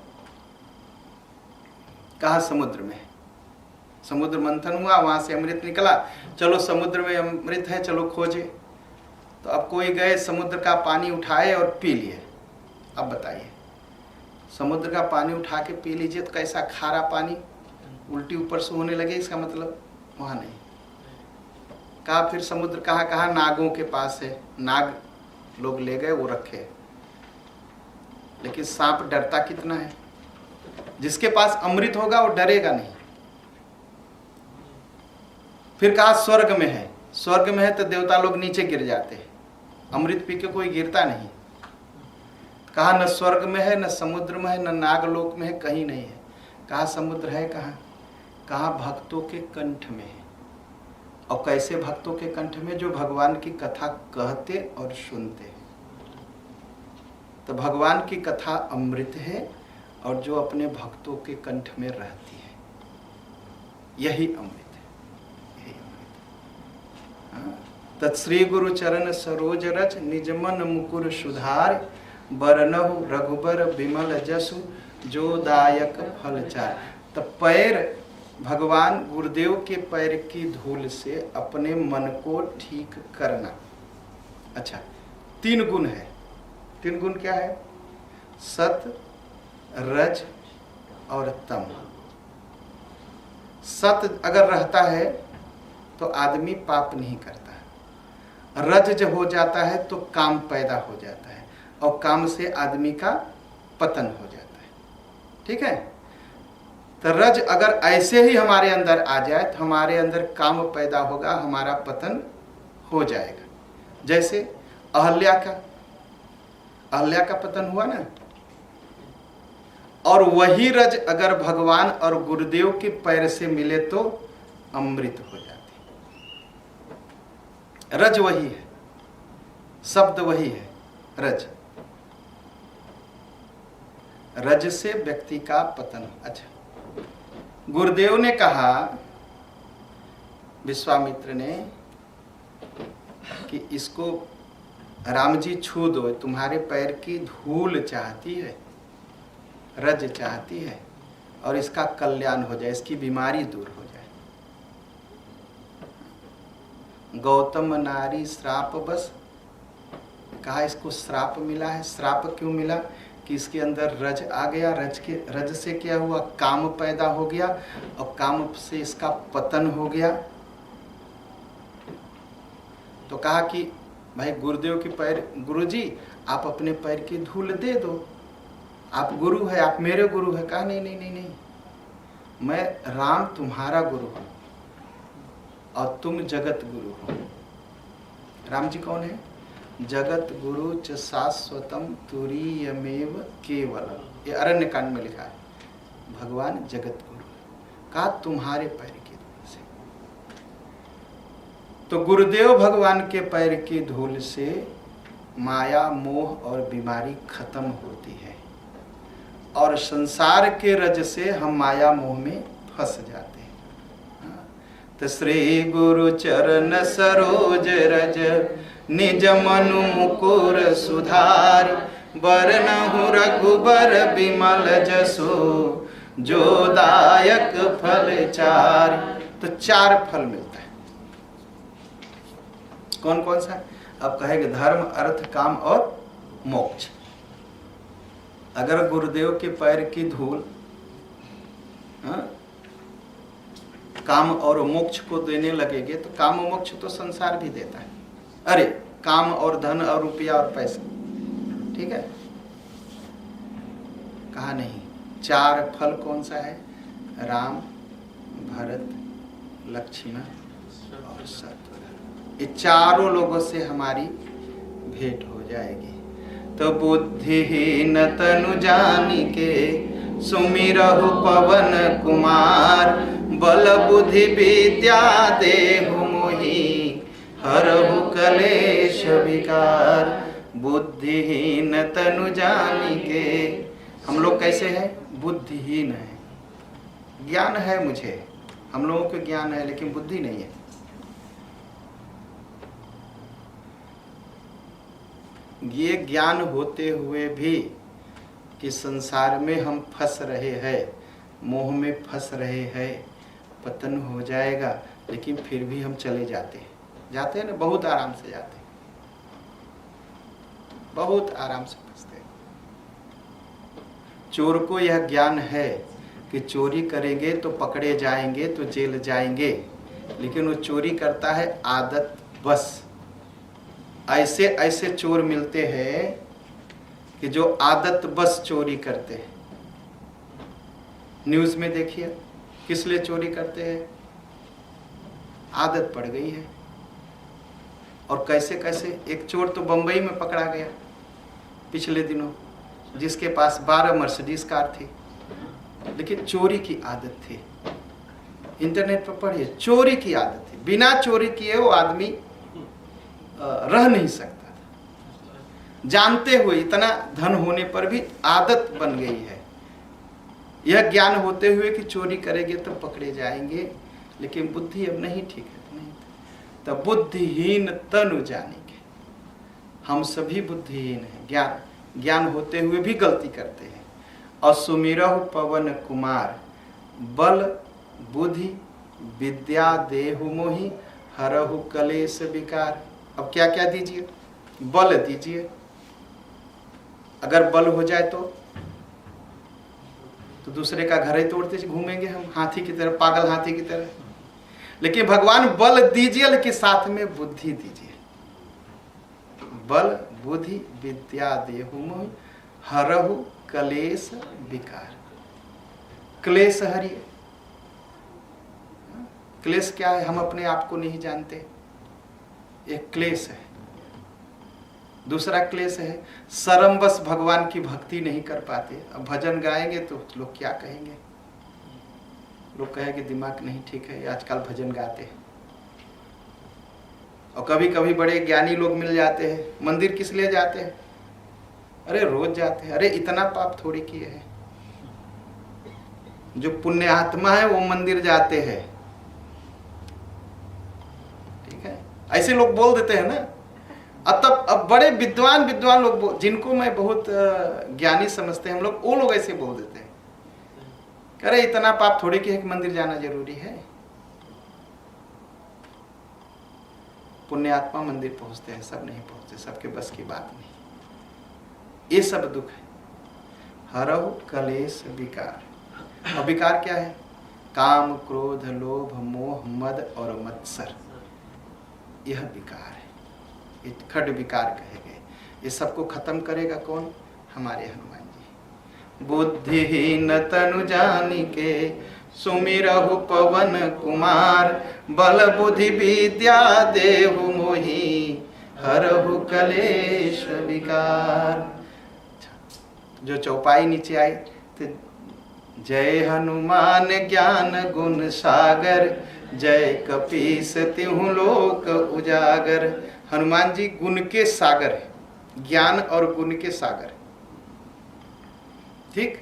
कहाँ, समुद्र में। समुद्र मंथन हुआ, वहां से अमृत निकला, चलो समुद्र में अमृत है, चलो खोजे। तो अब कोई गए समुद्र का पानी उठाए और पी लिए। अब बताइए, समुद्र का पानी उठा के पी लीजिए तो कैसा, खारा पानी, उल्टी ऊपर से होने लगे, इसका मतलब वहाँ नहीं। कहा फिर समुद्र कहाँ कहाँ, नागों के पास है, नाग लोग ले गए, वो रखे। लेकिन सांप डरता कितना है, जिसके पास अमृत होगा वो डरेगा नहीं। फिर कहा स्वर्ग में है, स्वर्ग में है तो देवता लोग नीचे गिर जाते हैं, अमृत पी के कोई गिरता नहीं। कहा न स्वर्ग में है, न समुद्र में है, न नागलोक में है, कहीं नहीं है। कहा समुद्र है कहाँ, कहा भक्तों के कंठ में है। और कैसे भक्तों के कंठ में, जो भगवान की कथा कहते और सुनते हैं। तो भगवान की कथा अमृत है, और जो अपने भक्तों के कंठ में रहती है, यही अमृत है, यही अमृत। तत्श्री गुरु चरण सरोज रच, निज मन मुकुर सुधार, बरनहु रघुबर विमल जसु जो दायक फल चार। तो पैर, भगवान गुरुदेव के पैर की धूल से अपने मन को ठीक करना। अच्छा, 3 गुण है। 3 गुण क्या है, सत, रज और तम। सत अगर रहता है तो आदमी पाप नहीं करता, रज जब हो जाता है तो काम पैदा हो जाता है, और काम से आदमी का पतन हो जाता है। ठीक है, तो रज अगर ऐसे ही हमारे अंदर आ जाए तो हमारे अंदर काम पैदा होगा, हमारा पतन हो जाएगा। जैसे अहल्या का पतन हुआ ना, और वही रज अगर भगवान और गुरुदेव के पैर से मिले तो अमृत हो जाती। रज वही है, शब्द वही है, रज। रज से व्यक्ति का पतन। अच्छा, गुरुदेव ने कहा विश्वामित्र ने कि इसको राम जी छू दो, तुम्हारे पैर की धूल चाहती है, रज चाहती है, और इसका कल्याण हो जाए, इसकी बीमारी दूर हो जाए। गौतम नारी श्राप बस, कहा इसको श्राप मिला है। श्राप क्यों मिला? कि इसके अंदर रज आ गया, रज से क्या हुआ? काम पैदा हो गया, और काम से इसका पतन हो गया। तो कहा कि भाई गुरुदेव के पैर, गुरुजी आप अपने पैर की धूल दे दो, आप गुरु है, आप मेरे गुरु है। कहा नहीं नहीं नहीं नहीं, मैं राम तुम्हारा गुरु हूं और तुम जगत गुरु हो। राम जी कौन है? जगत गुरु च शाश्वतम तुरीयमेव केवलम, ये अरण्य कांड में लिखा है। भगवान जगत गुरु, कहा तुम्हारे पैर की धूल से। तो गुरुदेव भगवान के पैर की धूल से माया मोह और बीमारी खत्म होती है, और संसार के रज से हम माया मोह में फंस जाते हैं। तो श्री गुरु चरण सरोज रज निज मनु मुकुर सुधार, बरनहु रघुबर बिमल जसो जो दायक फल चार। तो 4 फल मिलता है। कौन कौन सा? अब कहेंगे धर्म अर्थ काम और मोक्ष। अगर गुरुदेव के पैर की धूल काम और मोक्ष को देने लगेंगे तो काम और मोक्ष तो संसार भी देता है। अरे काम और धन और रुपया और पैसा, ठीक है। कहा नहीं, 4 फल कौन सा है? राम, भरत, लक्ष्मण और शत्रुघ्न। ये चारों लोगों से हमारी भेंट हो जाएगी। तो बुद्धिहीन तनु जानिके सुमिरहु पवन कुमार, बल बुद्धि विद्या देहु मोहि हरहु कलेश विकार। बुद्धिहीन तनु जानिके, हम लोग कैसे हैं? बुद्धिहीन है। ज्ञान है मुझे, हम लोगों को ज्ञान है लेकिन बुद्धि नहीं है। ये ज्ञान होते हुए भी कि संसार में हम फंस रहे हैं, मोह में फंस रहे हैं, पतन हो जाएगा, लेकिन फिर भी हम चले जाते हैं ना, बहुत आराम से जाते हैं, बहुत आराम से फंसते हैं। चोर को यह ज्ञान है कि चोरी करेंगे तो पकड़े जाएंगे, तो जेल जाएंगे, लेकिन वो चोरी करता है आदत बस। ऐसे ऐसे चोर मिलते हैं कि जो आदत बस चोरी करते हैं। न्यूज में देखिए किस लिए चोरी करते हैं? आदत पड़ गई है। और कैसे कैसे, एक चोर तो बंबई में पकड़ा गया पिछले दिनों, जिसके पास 12 मर्सिडीज कार थी, लेकिन चोरी की आदत थी। इंटरनेट पर पढ़िए, चोरी की आदत थी। बिना चोरी किए वो आदमी रह नहीं सकता था। जानते हुए, इतना धन होने पर भी आदत बन गई है। यह ज्ञान होते हुए कि चोरी करेंगे तो पकड़े जाएंगे, लेकिन बुद्धि अब नहीं ठीक है। नहीं, तब बुद्धिहीन तनु जानेंगे। हम सभी बुद्धिहीन हैं, ज्ञान होते हुए भी गलती करते हैं। और सुमिरहु पवन कुमार, बल बुद्धि विद्या देहु मोहि हरहु कलेश विकार। अब क्या क्या दीजिए? बल दीजिए। अगर बल हो जाए तो दूसरे का घर ही तोड़ते घूमेंगे हम, हाथी की तरह, पागल हाथी की तरह। लेकिन भगवान बल दीजिए, लेकिन साथ में बुद्धि दीजिए। बल बुद्धि विद्या देहु मोहि हरहु कलेश विकार। क्लेश हरिए। क्लेश क्या है? हम अपने आप को नहीं जानते, एक क्लेश है। दूसरा क्लेश है शर्मवश भगवान की भक्ति नहीं कर पाते। अब भजन गाएंगे तो लोग क्या कहेंगे? लोग कहेंगे दिमाग नहीं ठीक है, आजकल भजन गाते हैं। और कभी कभी बड़े ज्ञानी लोग मिल जाते हैं। मंदिर किस लिए जाते हैं? अरे रोज जाते हैं। अरे इतना पाप थोड़ी किए हैं। जो पुण्य आत्मा है वो मंदिर जाते हैं, ठीक है। ऐसे लोग बोल देते हैं ना। अब बड़े विद्वान लोग, जिनको मैं बहुत ज्ञानी समझते हैं हम लोग, वो लोग ऐसे बोल देते हैं। कह रहे इतना पाप थोड़ी कि एक मंदिर जाना जरूरी है। पुण्यात्मा मंदिर पहुंचते हैं, सब नहीं पहुंचते, सबके बस की बात नहीं। ये सब दुख है। हरहु कलेश विकार। और विकार क्या है? काम, क्रोध, लोभ, मोह, मद और मत्सर, यह विकार है। ये खड विकार कहे गए। ये सबको खत्म करेगा कौन? हमारे हनुमान जी। बुद्धिहीन तनु जानिके सुमिरहु पवन कुमार, बल बुद्धि विद्या देहु मोहि, हरहु कलेश विकार। जो चौपाई नीचे आई तो जय हनुमान ज्ञान गुण सागर, जय कपीस तिहु लोक उजागर। हनुमान जी गुण के सागर है, ज्ञान और गुण के सागर। ठीक।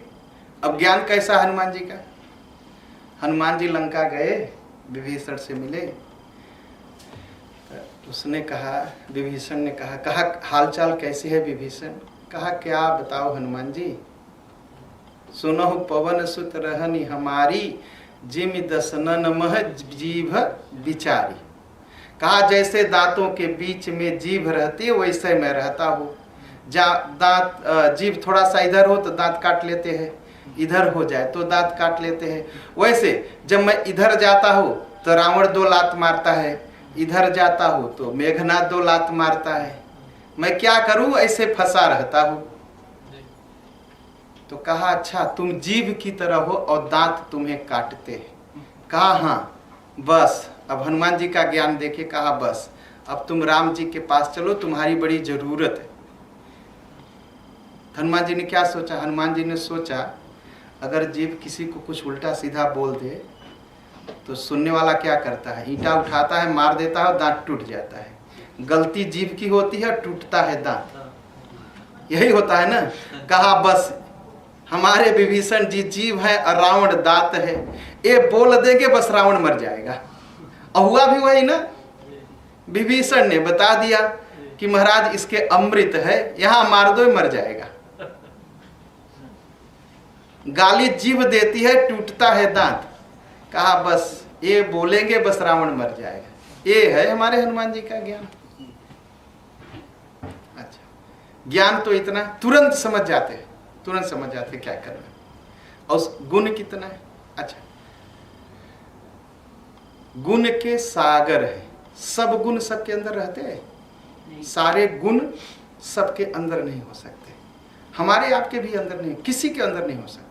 अब ज्ञान कैसा हनुमान जी का? हनुमान जी लंका गए, विभीषण से मिले, उसने कहा, विभीषण ने कहा हालचाल कैसी है विभीषण? कहा क्या बताओ हनुमान जी, सुनहु पवन सुत रहनी हमारी, जिम दसनन मह जीभ बिचारी। कहा जैसे दांतों के बीच में जीभ रहती है वैसे मैं रहता हूँ। दांत जीभ थोड़ा सा इधर हो तो दांत काट लेते हैं, इधर हो जाए तो दांत काट लेते हैं। वैसे जब मैं इधर जाता हूँ तो रावण 2 लात मारता है, इधर जाता हूँ तो मेघनाथ 2 लात मारता है। मैं क्या करूं, ऐसे फंसा रहता हूं। तो कहा अच्छा तुम जीभ की तरह हो और दांत तुम्हें काटते हैं। कहा हाँ बस। अब हनुमान जी का ज्ञान देखे, कहा बस अब तुम राम जी के पास चलो, तुम्हारी बड़ी जरूरत है। हनुमान जी ने क्या सोचा? हनुमान जी ने सोचा अगर जीभ किसी को कुछ उल्टा सीधा बोल दे तो सुनने वाला क्या करता है? ईंटा उठाता है, मार देता है, दांत टूट जाता है। गलती जीभ की होती है, टूटता है दांत। यही होता है ना। कहा बस हमारे विभीषण जी जीभ है और रावण दांत है, ये बोल देंगे बस रावण मर जाएगा। और हुआ भी वही ना। विभीषण ने बता दिया कि महाराज इसके अमृत है, यहां मार दो मर जाएगा। गाली जीभ देती है, टूटता है दांत। कहा बस ये बोलेंगे बस रावण मर जाएगा। ये है हमारे हनुमान जी का ज्ञान। अच्छा, ज्ञान तो इतना तुरंत समझ जाते हैं, तुरंत समझ जाते क्या करना। और गुण कितना है? अच्छा, गुण के सागर है। सब गुण सबके अंदर रहते हैं? सारे गुण सबके अंदर नहीं हो सकते। हमारे आपके भी अंदर नहीं, किसी के अंदर नहीं हो सकते।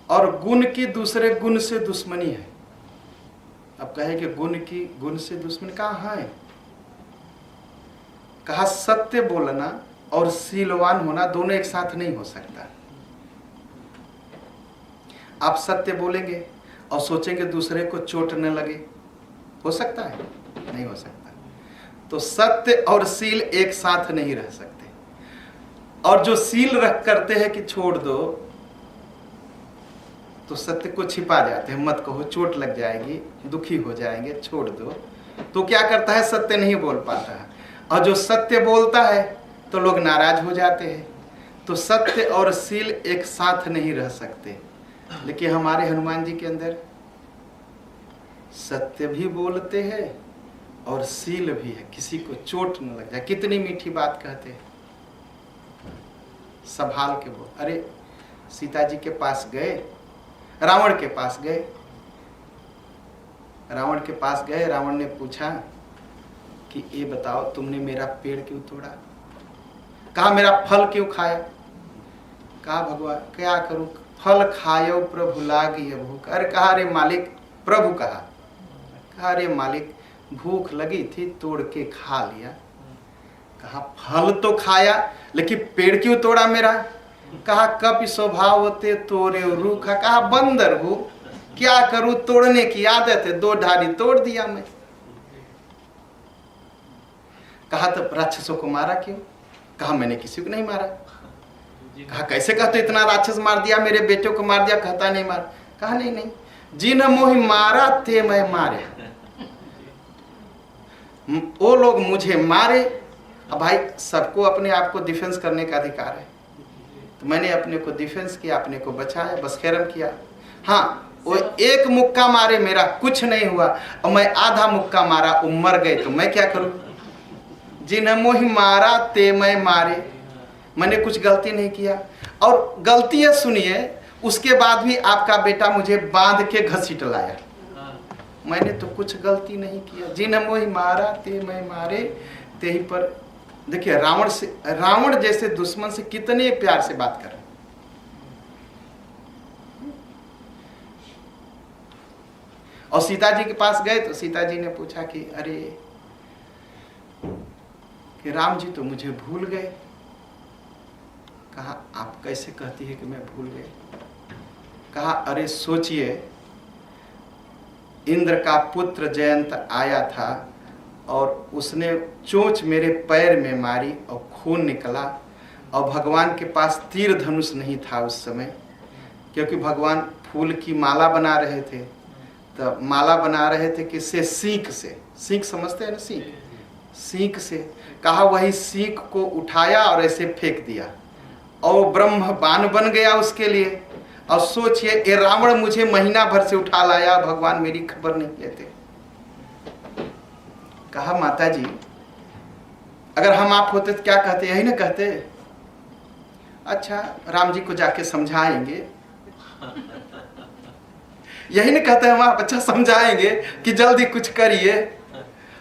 और गुण की दूसरे गुण से दुश्मनी है। अब कहे कि गुण से दुश्मनी कहाँ है? कहा सत्य बोलना और शीलवान होना दोनों एक साथ नहीं हो सकता। आप सत्य बोलेंगे और सोचेंगे दूसरे को चोट न लगे, हो सकता है? नहीं हो सकता। तो सत्य और शील एक साथ नहीं रह सकते। और जो शील रख करते हैं कि छोड़ दो, तो सत्य को छिपा जाते हैं, मत कहो चोट लग जाएगी, दुखी हो जाएंगे, छोड़ दो। तो क्या करता है? सत्य नहीं बोल पाता है। और जो सत्य बोलता है तो लोग नाराज हो जाते हैं। तो सत्य और शील एक साथ नहीं रह सकते। लेकिन हमारे हनुमान जी के अंदर सत्य भी बोलते हैं और शील भी है, किसी को चोट न लग जाए। कितनी मीठी बात कहते हैं, संभाल के बोल। अरे सीता जी के पास गए, रावण के पास गए, रावण ने पूछा कि ये बताओ तुमने मेरा पेड़ क्यों तोड़ा? कहा मेरा फल क्यों खाया? कहा भगवान क्या करूं, फल खायो प्रभु लागी भूख। अरे कहा रे मालिक, प्रभु कहा रे मालिक भूख लगी थी, तोड़ के खा लिया। कहा फल तो खाया लेकिन पेड़ क्यों तोड़ा मेरा? कहा कपि स्वभावते तोरे रूखा। कहा बंदर हूं, क्या करूं, तोड़ने की आदत है, 2 ढाली तोड़ दिया मैं। कहा तो राक्षसों को मारा क्यों? कहा मैंने किसी को नहीं मारा। कहा कैसे कहते, इतना राक्षस मार दिया, मेरे बेटे को मार दिया, कहता नहीं मार। कहा नहीं, जिन मोहि मारा थे मैं मारे, वो लोग मुझे मारे। अब भाई सबको अपने आप को डिफेंस करने का अधिकार है, तो मैंने अपने को डिफेंस किया, अपने को बचाया, बस खैरम किया। हाँ, वो एक मुक्का मारे मेरा कुछ नहीं हुआ, और मैं आधा मुक्का मारा वो मर गए, तो मैं क्या करूं? जिन्हें मोहि मारा ते मैं मारे। मैंने कुछ गलती नहीं किया। और गलती है, सुनिए, उसके बाद भी आपका बेटा मुझे बांध के घसीट लाया। मैंने तो कुछ गलती नहीं किया। जिन्हें मोहि मारा ते मैं मारे, ते ही पर। देखिए रावण जैसे दुश्मन से कितने प्यार से बात कर रहे। और सीता जी के पास गए तो सीता जी ने पूछा कि अरे कि राम जी तो मुझे भूल गए। कहा आप कैसे कहती है कि मैं भूल गए? कहा अरे सोचिए, इंद्र का पुत्र जयंत आया था और उसने चोंच मेरे पैर में मारी और खून निकला, और भगवान के पास तीर धनुष नहीं था उस समय, क्योंकि भगवान फूल की माला बना रहे थे। तो माला बना रहे थे किससे? सीख से। सीख समझते हैं ना? सीख, सीख से। कहा वही सीख को उठाया और ऐसे फेंक दिया और ब्रह्म बाण बन गया उसके लिए। और सोचिए, ये रावण मुझे महीना भर से उठा लाया, भगवान मेरी खबर नहीं लेते। कहा माता जी, अगर हम आप होते तो क्या कहते? यही ना कहते, अच्छा राम जी को जाके समझाएंगे। यही नहीं कहते हम आप, अच्छा समझाएंगे कि जल्दी कुछ करिए।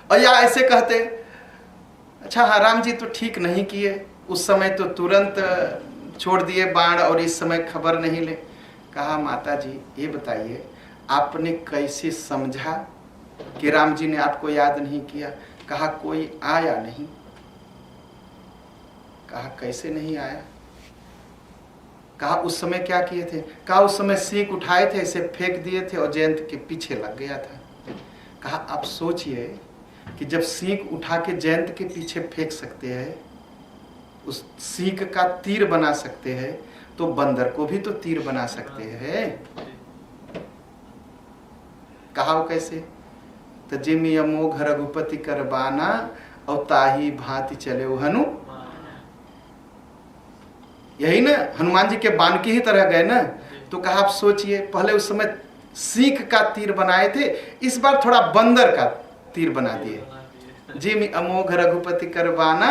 और या ऐसे कहते, अच्छा हाँ राम जी तो ठीक नहीं किए, उस समय तो तुरंत छोड़ दिए बाण और इस समय खबर नहीं ले। कहा माता जी ये बताइए, आपने कैसे समझा कि राम जी ने आपको याद नहीं किया? कहा कोई आया नहीं। कहा कैसे नहीं आया? कहा उस समय क्या किए थे? कहा उस समय सीख उठाए थे, ऐसे फेंक दिए थे और जयंत के पीछे लग गया था। कहा आप सोचिए कि जब सीख उठा के जयंत के पीछे फेंक सकते हैं, उस सीख का तीर बना सकते हैं, तो बंदर को भी तो तीर बना सकते हैं। कहा वो कैसे? तो जिम यमोघ रघुपति करबाना और ताही भांति चले वो हनु। यही ना, हनुमान जी के बाण की ही तरह गए ना। तो कहा आप सोचिए, पहले उस समय सीख का तीर बनाए थे, इस बार थोड़ा बंदर का तीर बना दिए। जिम अमोघ रघुपति करबाना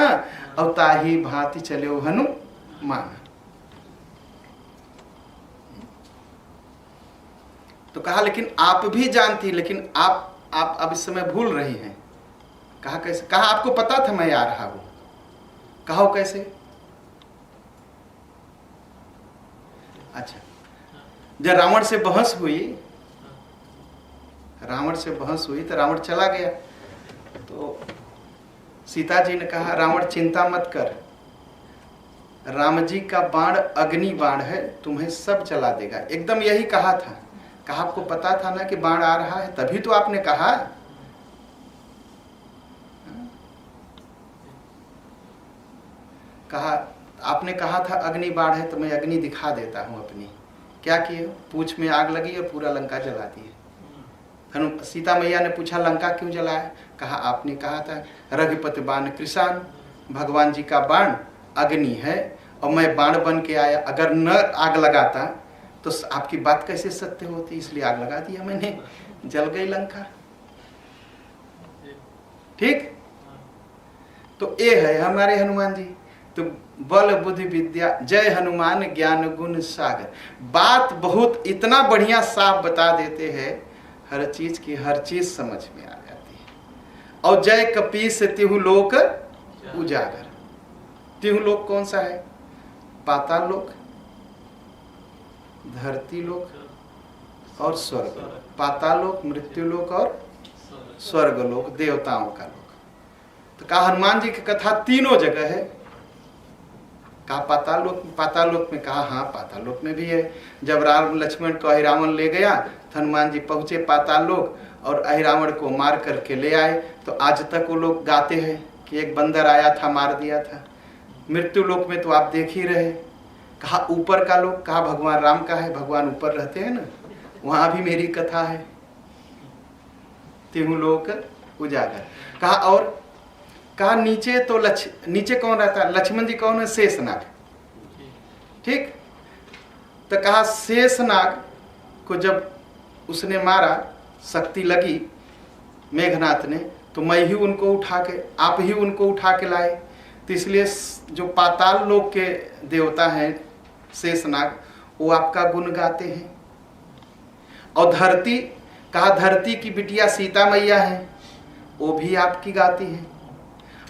और ताही भांति चले वो हनुमान। तो कहा लेकिन आप भी जानती, लेकिन आप अब इस समय भूल रही हैं। कहा कैसे? कहा आपको पता था मैं आ रहा हूं। कहा कैसे? अच्छा, जब रावण से बहस हुई, तो रावण चला गया। तो सीता जी ने कहा रावण चिंता मत कर, राम जी का बाण अग्नि बाण है, तुम्हें सब जला देगा। एकदम यही कहा था। कहा आपको पता था ना कि बाण आ रहा है, तभी तो आपने कहा। कहा आपने कहा था अग्नि बाण है, तो मैं अग्नि दिखा देता हूं अपनी। क्या किए? पूंछ में आग लगी और पूरा लंका जला दिए। सीता मैया ने पूछा लंका क्यों जलाया? कहा आपने कहा था रघुपति बाण कृषाण, भगवान जी का बाण अग्नि है और मैं बाण बन के आया। अगर न आग लगाता तो आपकी बात कैसे सत्य होती, इसलिए आग लगा दिया मैंने, जल गई लंका। ठीक? तो ये है हमारे हनुमान जी। तो बल बुद्धि विद्या जय हनुमान ज्ञान गुण सागर। बात बहुत इतना बढ़िया साफ बता देते हैं, हर चीज की हर चीज समझ में आ जाती है। और जय कपीस तिहु लोक उजागर। तिहु लोक कौन सा है? पाताल लोक, धरती लोक और स्वर्ग लोक। पाताल लोक, मृत्यु लोक और स्वर्ग लोक, देवताओं का लोक। तो कहा हनुमान जी की कथा तीनों जगह है। कहा पाताल लोक में? कहा हाँ पाताल लोक में भी है। जब राम लक्ष्मण को अहिरावण ले गया तो हनुमान जी पहुंचे पाताल लोक और अहिरावण को मार करके ले आए। तो आज तक वो लोग गाते हैं कि एक बंदर आया था मार दिया था। मृत्यु लोक में तो आप देख ही रहे। कहा ऊपर का लोक? कहा भगवान राम का है, भगवान ऊपर रहते हैं ना, वहां भी मेरी कथा है। तिहु लोक उजागर। कहा और? कहा नीचे तो नीचे कौन रहता है? लक्ष्मण जी कौन है? शेषनाग। ठीक? तो कहा शेषनाग को जब उसने मारा, शक्ति लगी मेघनाथ ने, तो मैं ही उनको उठा के, आप ही उनको उठा के लाए। तो इसलिए जो पाताल लोक के देवता हैं शेषनाग, वो आपका गुण गाते हैं। और धरती, कहा धरती की बिटिया सीता मैया है, वो भी आपकी गाती हैं।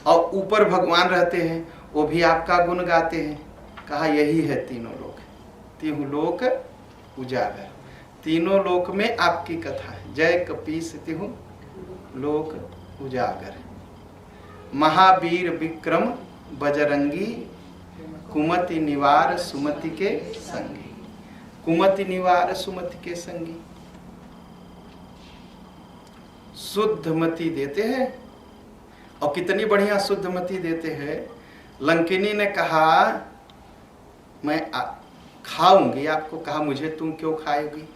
और ऊपर भगवान रहते हैं, वो भी आपका गुण गाते हैं। कहा यही है तीनों लोक, तीनों लोक उजागर, तीनों लोक में आपकी कथा है। जय कपीस तिहु लोक उजागर, महावीर विक्रम बजरंगी, कुमति निवार सुमति के संगी। कुमति निवार सुमति के संगी, शुद्धमति देते हैं। और कितनी बढ़िया शुद्धमति देते हैं। लंकिनी ने कहा मैं खाऊंगी आपको। कहा मुझे तुम क्यों खाएगी?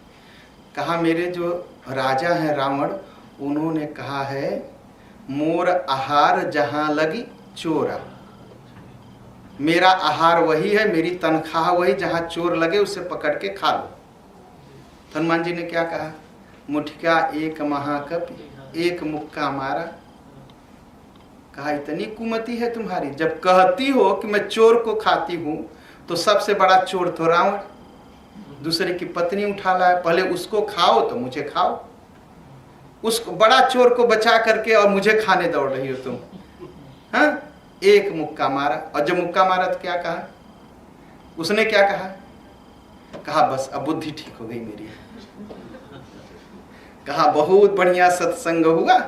कहा मेरे जो राजा हैं रावण, उन्होंने कहा है मोर आहार जहां लगी चोरा। मेरा आहार वही है, मेरी तनख्वाह वही, जहां चोर लगे उसे पकड़ के खा लो। हनुमान जी ने क्या कहा? मुठिका एक महाकपि एक मुक्का मारा। कहा इतनी कुमति है तुम्हारी, जब कहती हो कि मैं चोर को खाती हूं, तो सबसे बड़ा चोर तो रावण, दूसरे की पत्नी उठा लाया। पहले उसको खाओ तो मुझे खाओ, उसको बड़ा चोर को बचा करके और मुझे खाने दौड़ रही हो तुम। हाँ, एक मुक्का मारा। और जब मुक्का मारा तो क्या कहा उसने? क्या कहा? कहा बस अब बुद्धि ठीक हो गई मेरी। कहा बहुत बढ़िया सत्संग हुआ।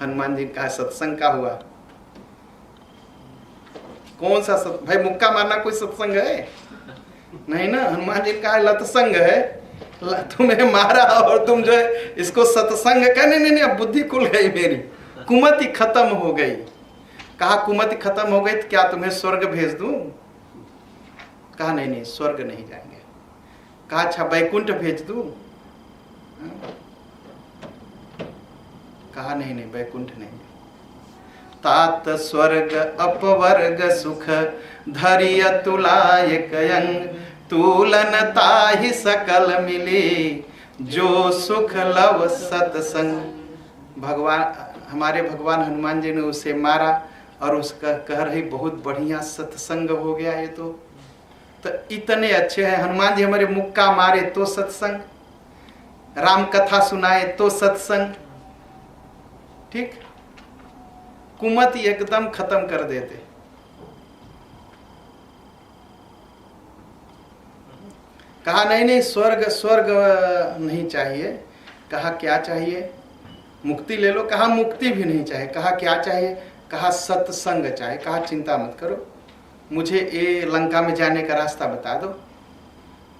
हनुमान जी का सत्संग का हुआ। कौन सा भाई मुक्का मारना कोई सत्संग है? नहीं ना। हनुमान जी का लतसंग है, तुम्हें मारा और तुम जो है इसको सत्संग का। नहीं, अब बुद्धि खुल गई मेरी, कुमति खत्म हो गई। कहा कुमति खत्म हो गई तो क्या तुम्हें स्वर्ग भेज दूं? कहा नहीं, स्वर्ग नहीं जाएंगे। कहा अच्छा वैकुंठ भेज दूं? कहा नहीं, वैकुंठ नहीं। तात स्वर्ग अपवर्ग सुख धरिय तुलाय कयंग, तूलन ताहि सकल मिले जो सुख लव सतसंग। भगवान, हमारे भगवान हनुमान जी ने उसे मारा और उसका कह रही बहुत बढ़िया सत्संग हो गया। ये तो इतने अच्छे हैं हनुमान जी। हमारे मुक्का मारे तो सत्संग, राम कथा सुनाए तो सत्संग। ठीक, कुमति एकदम खत्म कर देते। कहा नहीं, स्वर्ग नहीं चाहिए। कहा क्या चाहिए? मुक्ति ले लो। कहा मुक्ति भी नहीं चाहिए। कहा क्या चाहिए? कहा सत्संग चाहिए। कहा चिंता मत करो, मुझे ये लंका में जाने का रास्ता बता दो,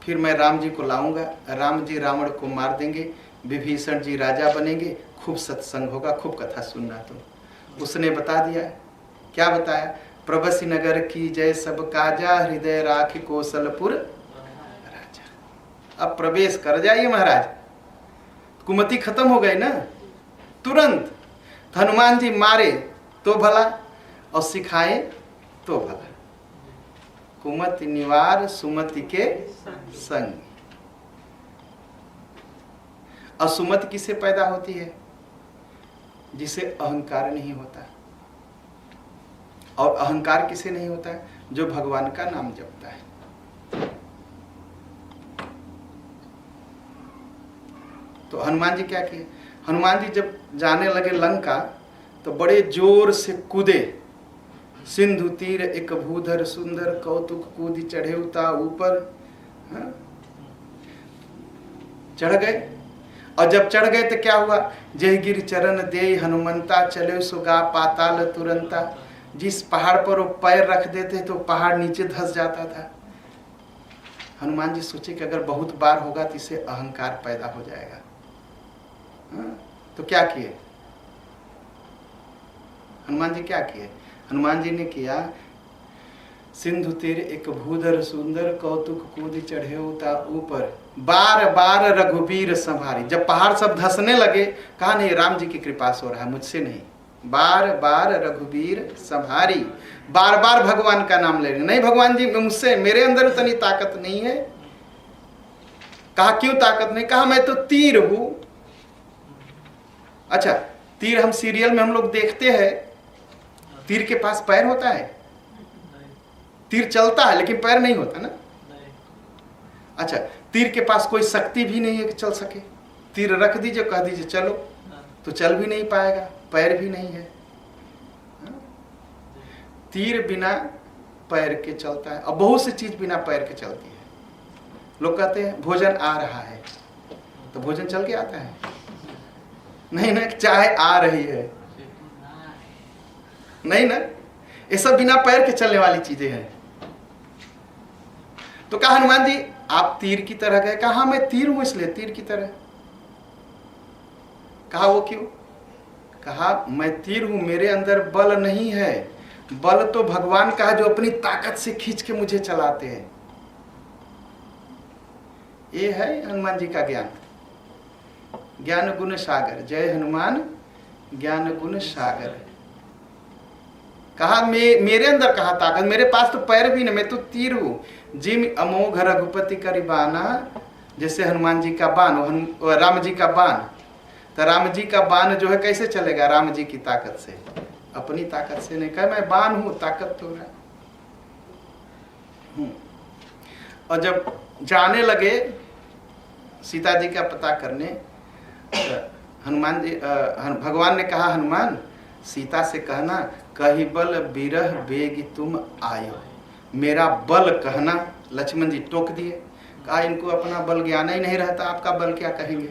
फिर मैं राम जी को लाऊंगा। राम जी रावण को मार देंगे, विभीषण जी राजा बनेंगे, खूब सत्संग होगा, खूब कथा सुनना। तो उसने बता दिया। क्या बताया? प्रभसी नगर की जय सब काजा, हृदय राखी कौशलपुर राजा। अब प्रवेश कर जाइए महाराज। कुमति खत्म हो गई ना तुरंत। हनुमान जी मारे तो भला और सिखाए तो भला। कुमति निवार सुमति के संग। और सुमति किससे पैदा होती है? जिसे अहंकार नहीं होता। और अहंकार किसे नहीं होता है? जो भगवान का नाम जपता है। तो हनुमान जी क्या किए? हनुमान जी जब जाने लगे लंका तो बड़े जोर से कूदे। सिंधु तीर एक भूधर सुंदर, कौतुक कूदी चढ़े उता ऊपर। चढ़ गए। और जब चढ़ गए तो क्या हुआ? जय गिर चरण दे हनुमंता, चले सुगा पाताल तुरंता। जिस पहाड़ पर वो पैर रख देते तो पहाड़ नीचे धंस जाता था। हनुमान जी सोचे कि अगर बहुत बार होगा तो इससे अहंकार पैदा हो जाएगा। तो क्या किए हनुमान जी? क्या किए हनुमान जी ने? किया सिंधु तीर एक भूधर सुंदर, कौतुक कूद चढ़े उता ऊपर, बार बार रघुबीर संभारी। जब पहाड़ सब धंसने लगे, कहा नहीं राम जी की कृपा से हो रहा है, मुझसे नहीं। बार बार रघुबीर संभारी, बार बार भगवान का नाम ले रहे। नहीं भगवान जी मुझसे, मेरे अंदर उतनी ताकत नहीं है। कहा क्यों ताकत नहीं? कहा मैं तो तीर हूं। अच्छा, तीर हम सीरियल में हम लोग देखते हैं, तीर के पास पैर होता है? तीर चलता है लेकिन पैर नहीं होता ना। अच्छा, तीर के पास कोई शक्ति भी नहीं है कि चल सके। तीर रख दीजिए, कह दीजिए चलो, तो चल भी नहीं पाएगा, पैर भी नहीं है। तीर बिना पैर के चलता है, और बहुत सी चीज बिना पैर के चलती है। लोग कहते हैं भोजन आ रहा है, तो भोजन चल के आता है? नहीं ना। चाय आ रही है, नहीं ना। ये सब बिना पैर के चलने वाली चीजें हैं। तो कहा हनुमान जी आप तीर की तरह गए? कहा मैं तीर हूं इसलिए तीर की तरह। कहा वो क्यों? कहा मैं तीर हूं, मेरे अंदर बल नहीं है। बल तो भगवान का है जो अपनी ताकत से खींच के मुझे चलाते हैं। ये है हनुमान जी का ज्ञान। ज्ञान गुण सागर, जय हनुमान ज्ञान गुण सागर। कहा मेरे अंदर कहा ताकत? मेरे पास तो पैर भी नहीं, मैं तो तीर हूं। जिम अमोघ रघुपति करिबाना, जैसे हनुमान जी का बाण, राम जी का बाण। तो राम जी का बाण जो है कैसे चलेगा? राम जी की ताकत से, अपनी ताकत से नहीं। कहा मैं बाण हूं, ताकत तो है। और जब जाने लगे सीता जी का पता करने, हनुमान जी भगवान ने कहा हनुमान सीता से कहना कही बल बिरह बेग तुम आयो। मेरा बल कहना। लक्ष्मण जी टोक दिए, कहा इनको अपना बल ज्ञान ही नहीं रहता, आपका बल क्या कहेंगे?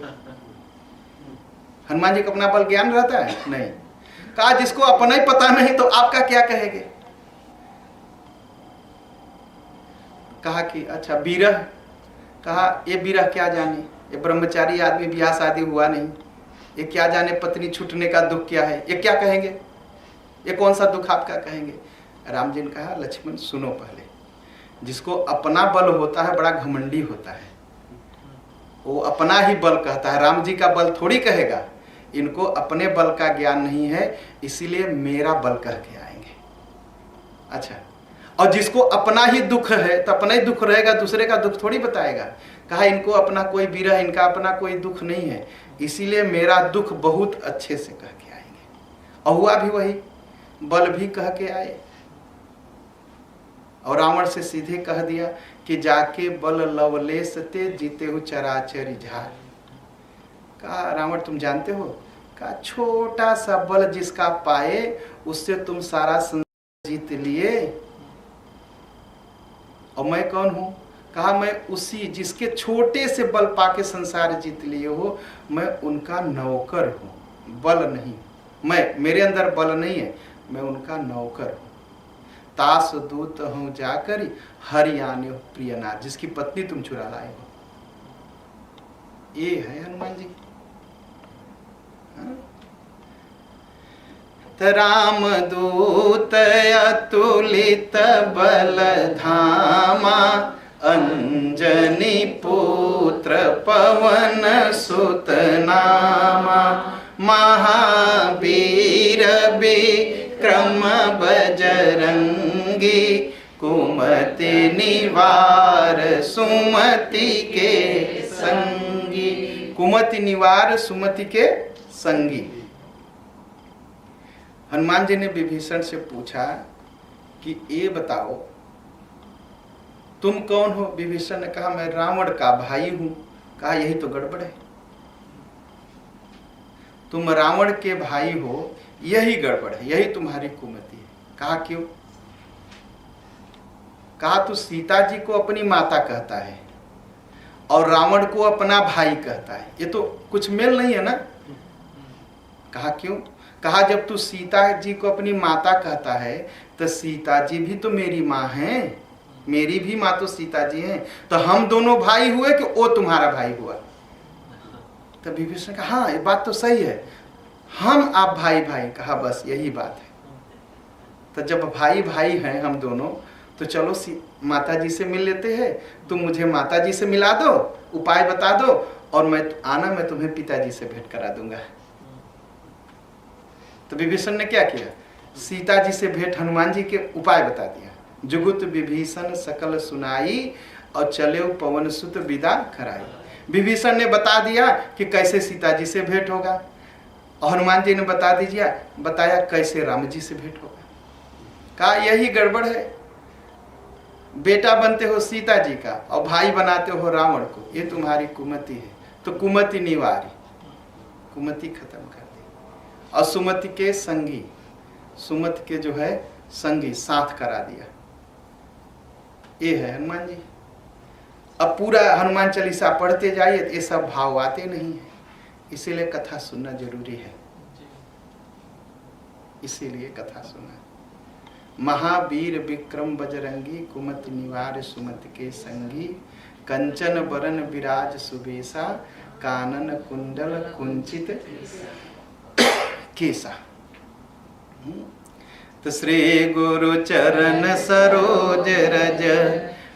हनुमान जी को अपना बल ज्ञान रहता है? नहीं। कहा जिसको अपना ही पता नहीं तो आपका क्या कहेंगे? कहा कि अच्छा बिरह। कहा ये बिरह क्या जाने, ये ब्रह्मचारी आदमी, ब्याह शादी हुआ नहीं, ये क्या जाने पत्नी छूटने का दुख क्या है, ये क्या कहेंगे? ये कौन सा दुख आपका कहेंगे? राम जी ने कहा लक्ष्मण सुनो, पहले जिसको अपना बल होता है बड़ा घमंडी होता है, वो अपना ही बल कहता है, राम जी का बल थोड़ी कहेगा। इनको अपने बल का ज्ञान नहीं है, इसीलिए मेरा बल कह के आएंगे। अच्छा, और जिसको अपना ही दुख है तो अपना ही दुख रहेगा, दूसरे का दुख थोड़ी बताएगा। कहा इनको अपना कोई विरह, इनका अपना कोई दुख नहीं है, इसीलिए मेरा दुख बहुत अच्छे से कह के आएंगे। और हुआ भी वही, बल भी कह के आए। और रावण से सीधे कह दिया कि जाके बल लवलेश ते जीते हो चराचर झार। कहा रावण तुम जानते हो? कहा छोटा सा बल जिसका पाए उससे तुम सारा संसार जीत लिए। और मैं कौन हूं? कहा मैं उसी जिसके छोटे से बल पाके संसार जीत लिए हो, मैं उनका नौकर हूं, बल नहीं। मेरे अंदर बल नहीं है, मैं उनका नौकर हूं। तास दूत हूं जाकर हरियाणे प्रियनाथ, जिसकी पत्नी तुम चुरा लाए हो। ये है हनुमान जी। राम दूत अतुलित बल धामा, अंजनी पुत्र पवन सुत नामा, महावीर विक्रम बजरंगी, कुमति निवार सुमति के संगी। कुमति निवार सुमति के संगी। हनुमान जी ने विभीषण से पूछा कि ये बताओ तुम कौन हो? विभीषण ने कहा मैं रावण का भाई हूं। कहा यही तो गड़बड़ है, तुम रावण के भाई हो, यही गड़बड़ है, यही तुम्हारी कुमति है। कहा क्यों? कहा तू सीता जी को अपनी माता कहता है और रावण को अपना भाई कहता है, ये तो कुछ मेल नहीं है ना। कहा क्यों? कहा जब तू सीता जी को अपनी माता कहता है तो सीता जी भी तो मेरी माँ है, मेरी भी माँ तो सीता जी हैं, तो हम दोनों भाई हुए कि वो तुम्हारा भाई हुआ? तो विभीषण कहा हाँ ये बात तो सही है, हम आप भाई भाई। कहा बस यही बात है। तो जब भाई भाई हैं हम दोनों, तो चलो माता जी से मिल लेते हैं, तुम मुझे माता जी से मिला दो, उपाय बता दो, और मैं तुम्हें पिताजी से भेंट करा दूंगा। तो विभीषण ने क्या किया? सीता जी से भेंट हनुमान जी के उपाय बता दिया। जुगुत विभीषण सकल सुनाई, और चले पवन सुत विदा कराई। विभीषण ने बता दिया कि कैसे सीता जी से भेंट होगा, और हनुमान जी ने बताया कैसे राम जी से भेंट होगा। कहा यही गड़बड़ है, बेटा बनते हो सीता जी का और भाई बनाते हो रावण को, ये तुम्हारी कुमति है। तो कुमति निवारी, कुमति खत्म कर दी, और सुमति के संगी, सुमति के जो है संगी साथ करा दिया। ये है हनुमान जी। अब पूरा हनुमान चालीसा पढ़ते जाइए तो ये सब भाव आते नहीं है, इसीलिए कथा सुनना जरूरी है, इसीलिए कथा सुनना। महावीर विक्रम बजरंगी, कुमति निवार सुमति के संगी, कंचन बरन विराज सुबेसा, कानन कुंडल कुंचित केसा। तो श्री गुरु चरण सरोज रज,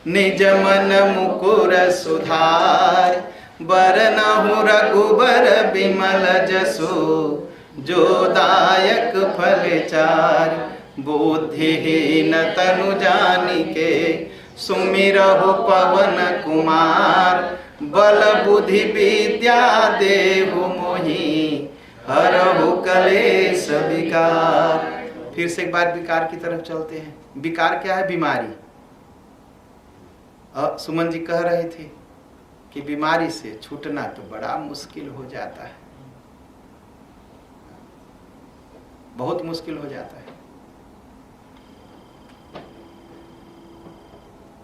निज मन मुकुर सुधार, बरनहु रघुबर बिमल जसु, जो दायक फल चार। बुद्धिहीन तनु जानिके, सुमिरहु पवन कुमार, बल बुद्धि विद्या देहु मोहि, हरहु कलेश विकार। फिर से एक बार विकार की तरफ चलते हैं। विकार क्या है? बीमारी। सुमन जी कह रहे थे कि बीमारी से छूटना तो बड़ा मुश्किल हो जाता है, बहुत मुश्किल हो जाता है।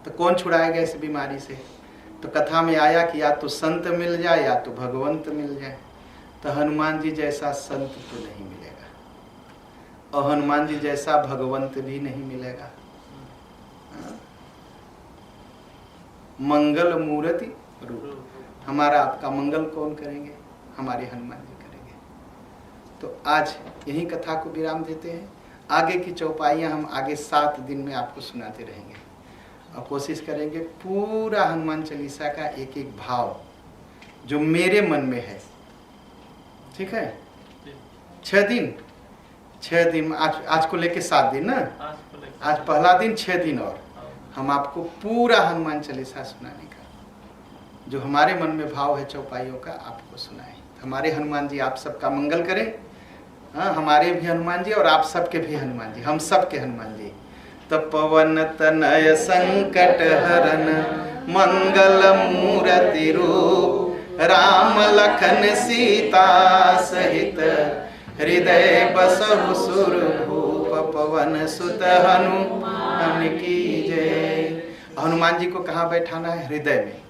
तो कौन छुड़ाएगा इस बीमारी से? तो कथा में आया कि या तो संत मिल जाए या तो भगवंत मिल जाए। तो हनुमान जी जैसा संत तो नहीं मिलेगा, और हनुमान जी जैसा भगवंत भी नहीं मिलेगा। मंगल मूर्ति रूप, हमारा आपका मंगल कौन करेंगे? हमारे हनुमान जी करेंगे। तो आज यही कथा को विराम देते हैं। आगे की चौपाइयाँ हम आगे 7 दिन में आपको सुनाते रहेंगे, और कोशिश करेंगे पूरा हनुमान चालीसा का एक एक भाव जो मेरे मन में है, ठीक है? 6 दिन आज को लेके 7 दिन ना, आज पहला दिन, 6 दिन और हम आपको पूरा हनुमान चालीसा सुनाने का, जो हमारे मन में भाव है चौपाइयों का, आपको सुनाए। हमारे हनुमान जी आप सबका मंगल करें। हाँ, हमारे भी हनुमान जी और आप सबके भी हनुमान जी, हम सबके हनुमान जी। पवन तनय संकट हरन, मंगल मूर्ति रूप, राम लखन सीता सहित, हृदय बसहु सुरभूप। पवन सुत हनुमान की जय। हनुमान जी को कहाँ बैठाना है? हृदय में,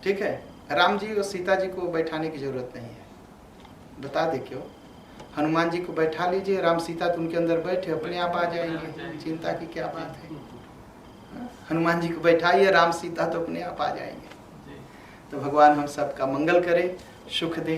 ठीक है? राम जी और सीता जी को बैठाने की जरूरत नहीं है, बता दे क्यों? हनुमान जी को बैठा लीजिए, राम सीता तो उनके अंदर बैठे, अपने आप आ जाएंगे, चिंता की क्या बात है? हनुमान जी को बैठाइए, राम सीता तो अपने आप आ जाएंगे। तो भगवान हम सबका मंगल करे, सुख दे।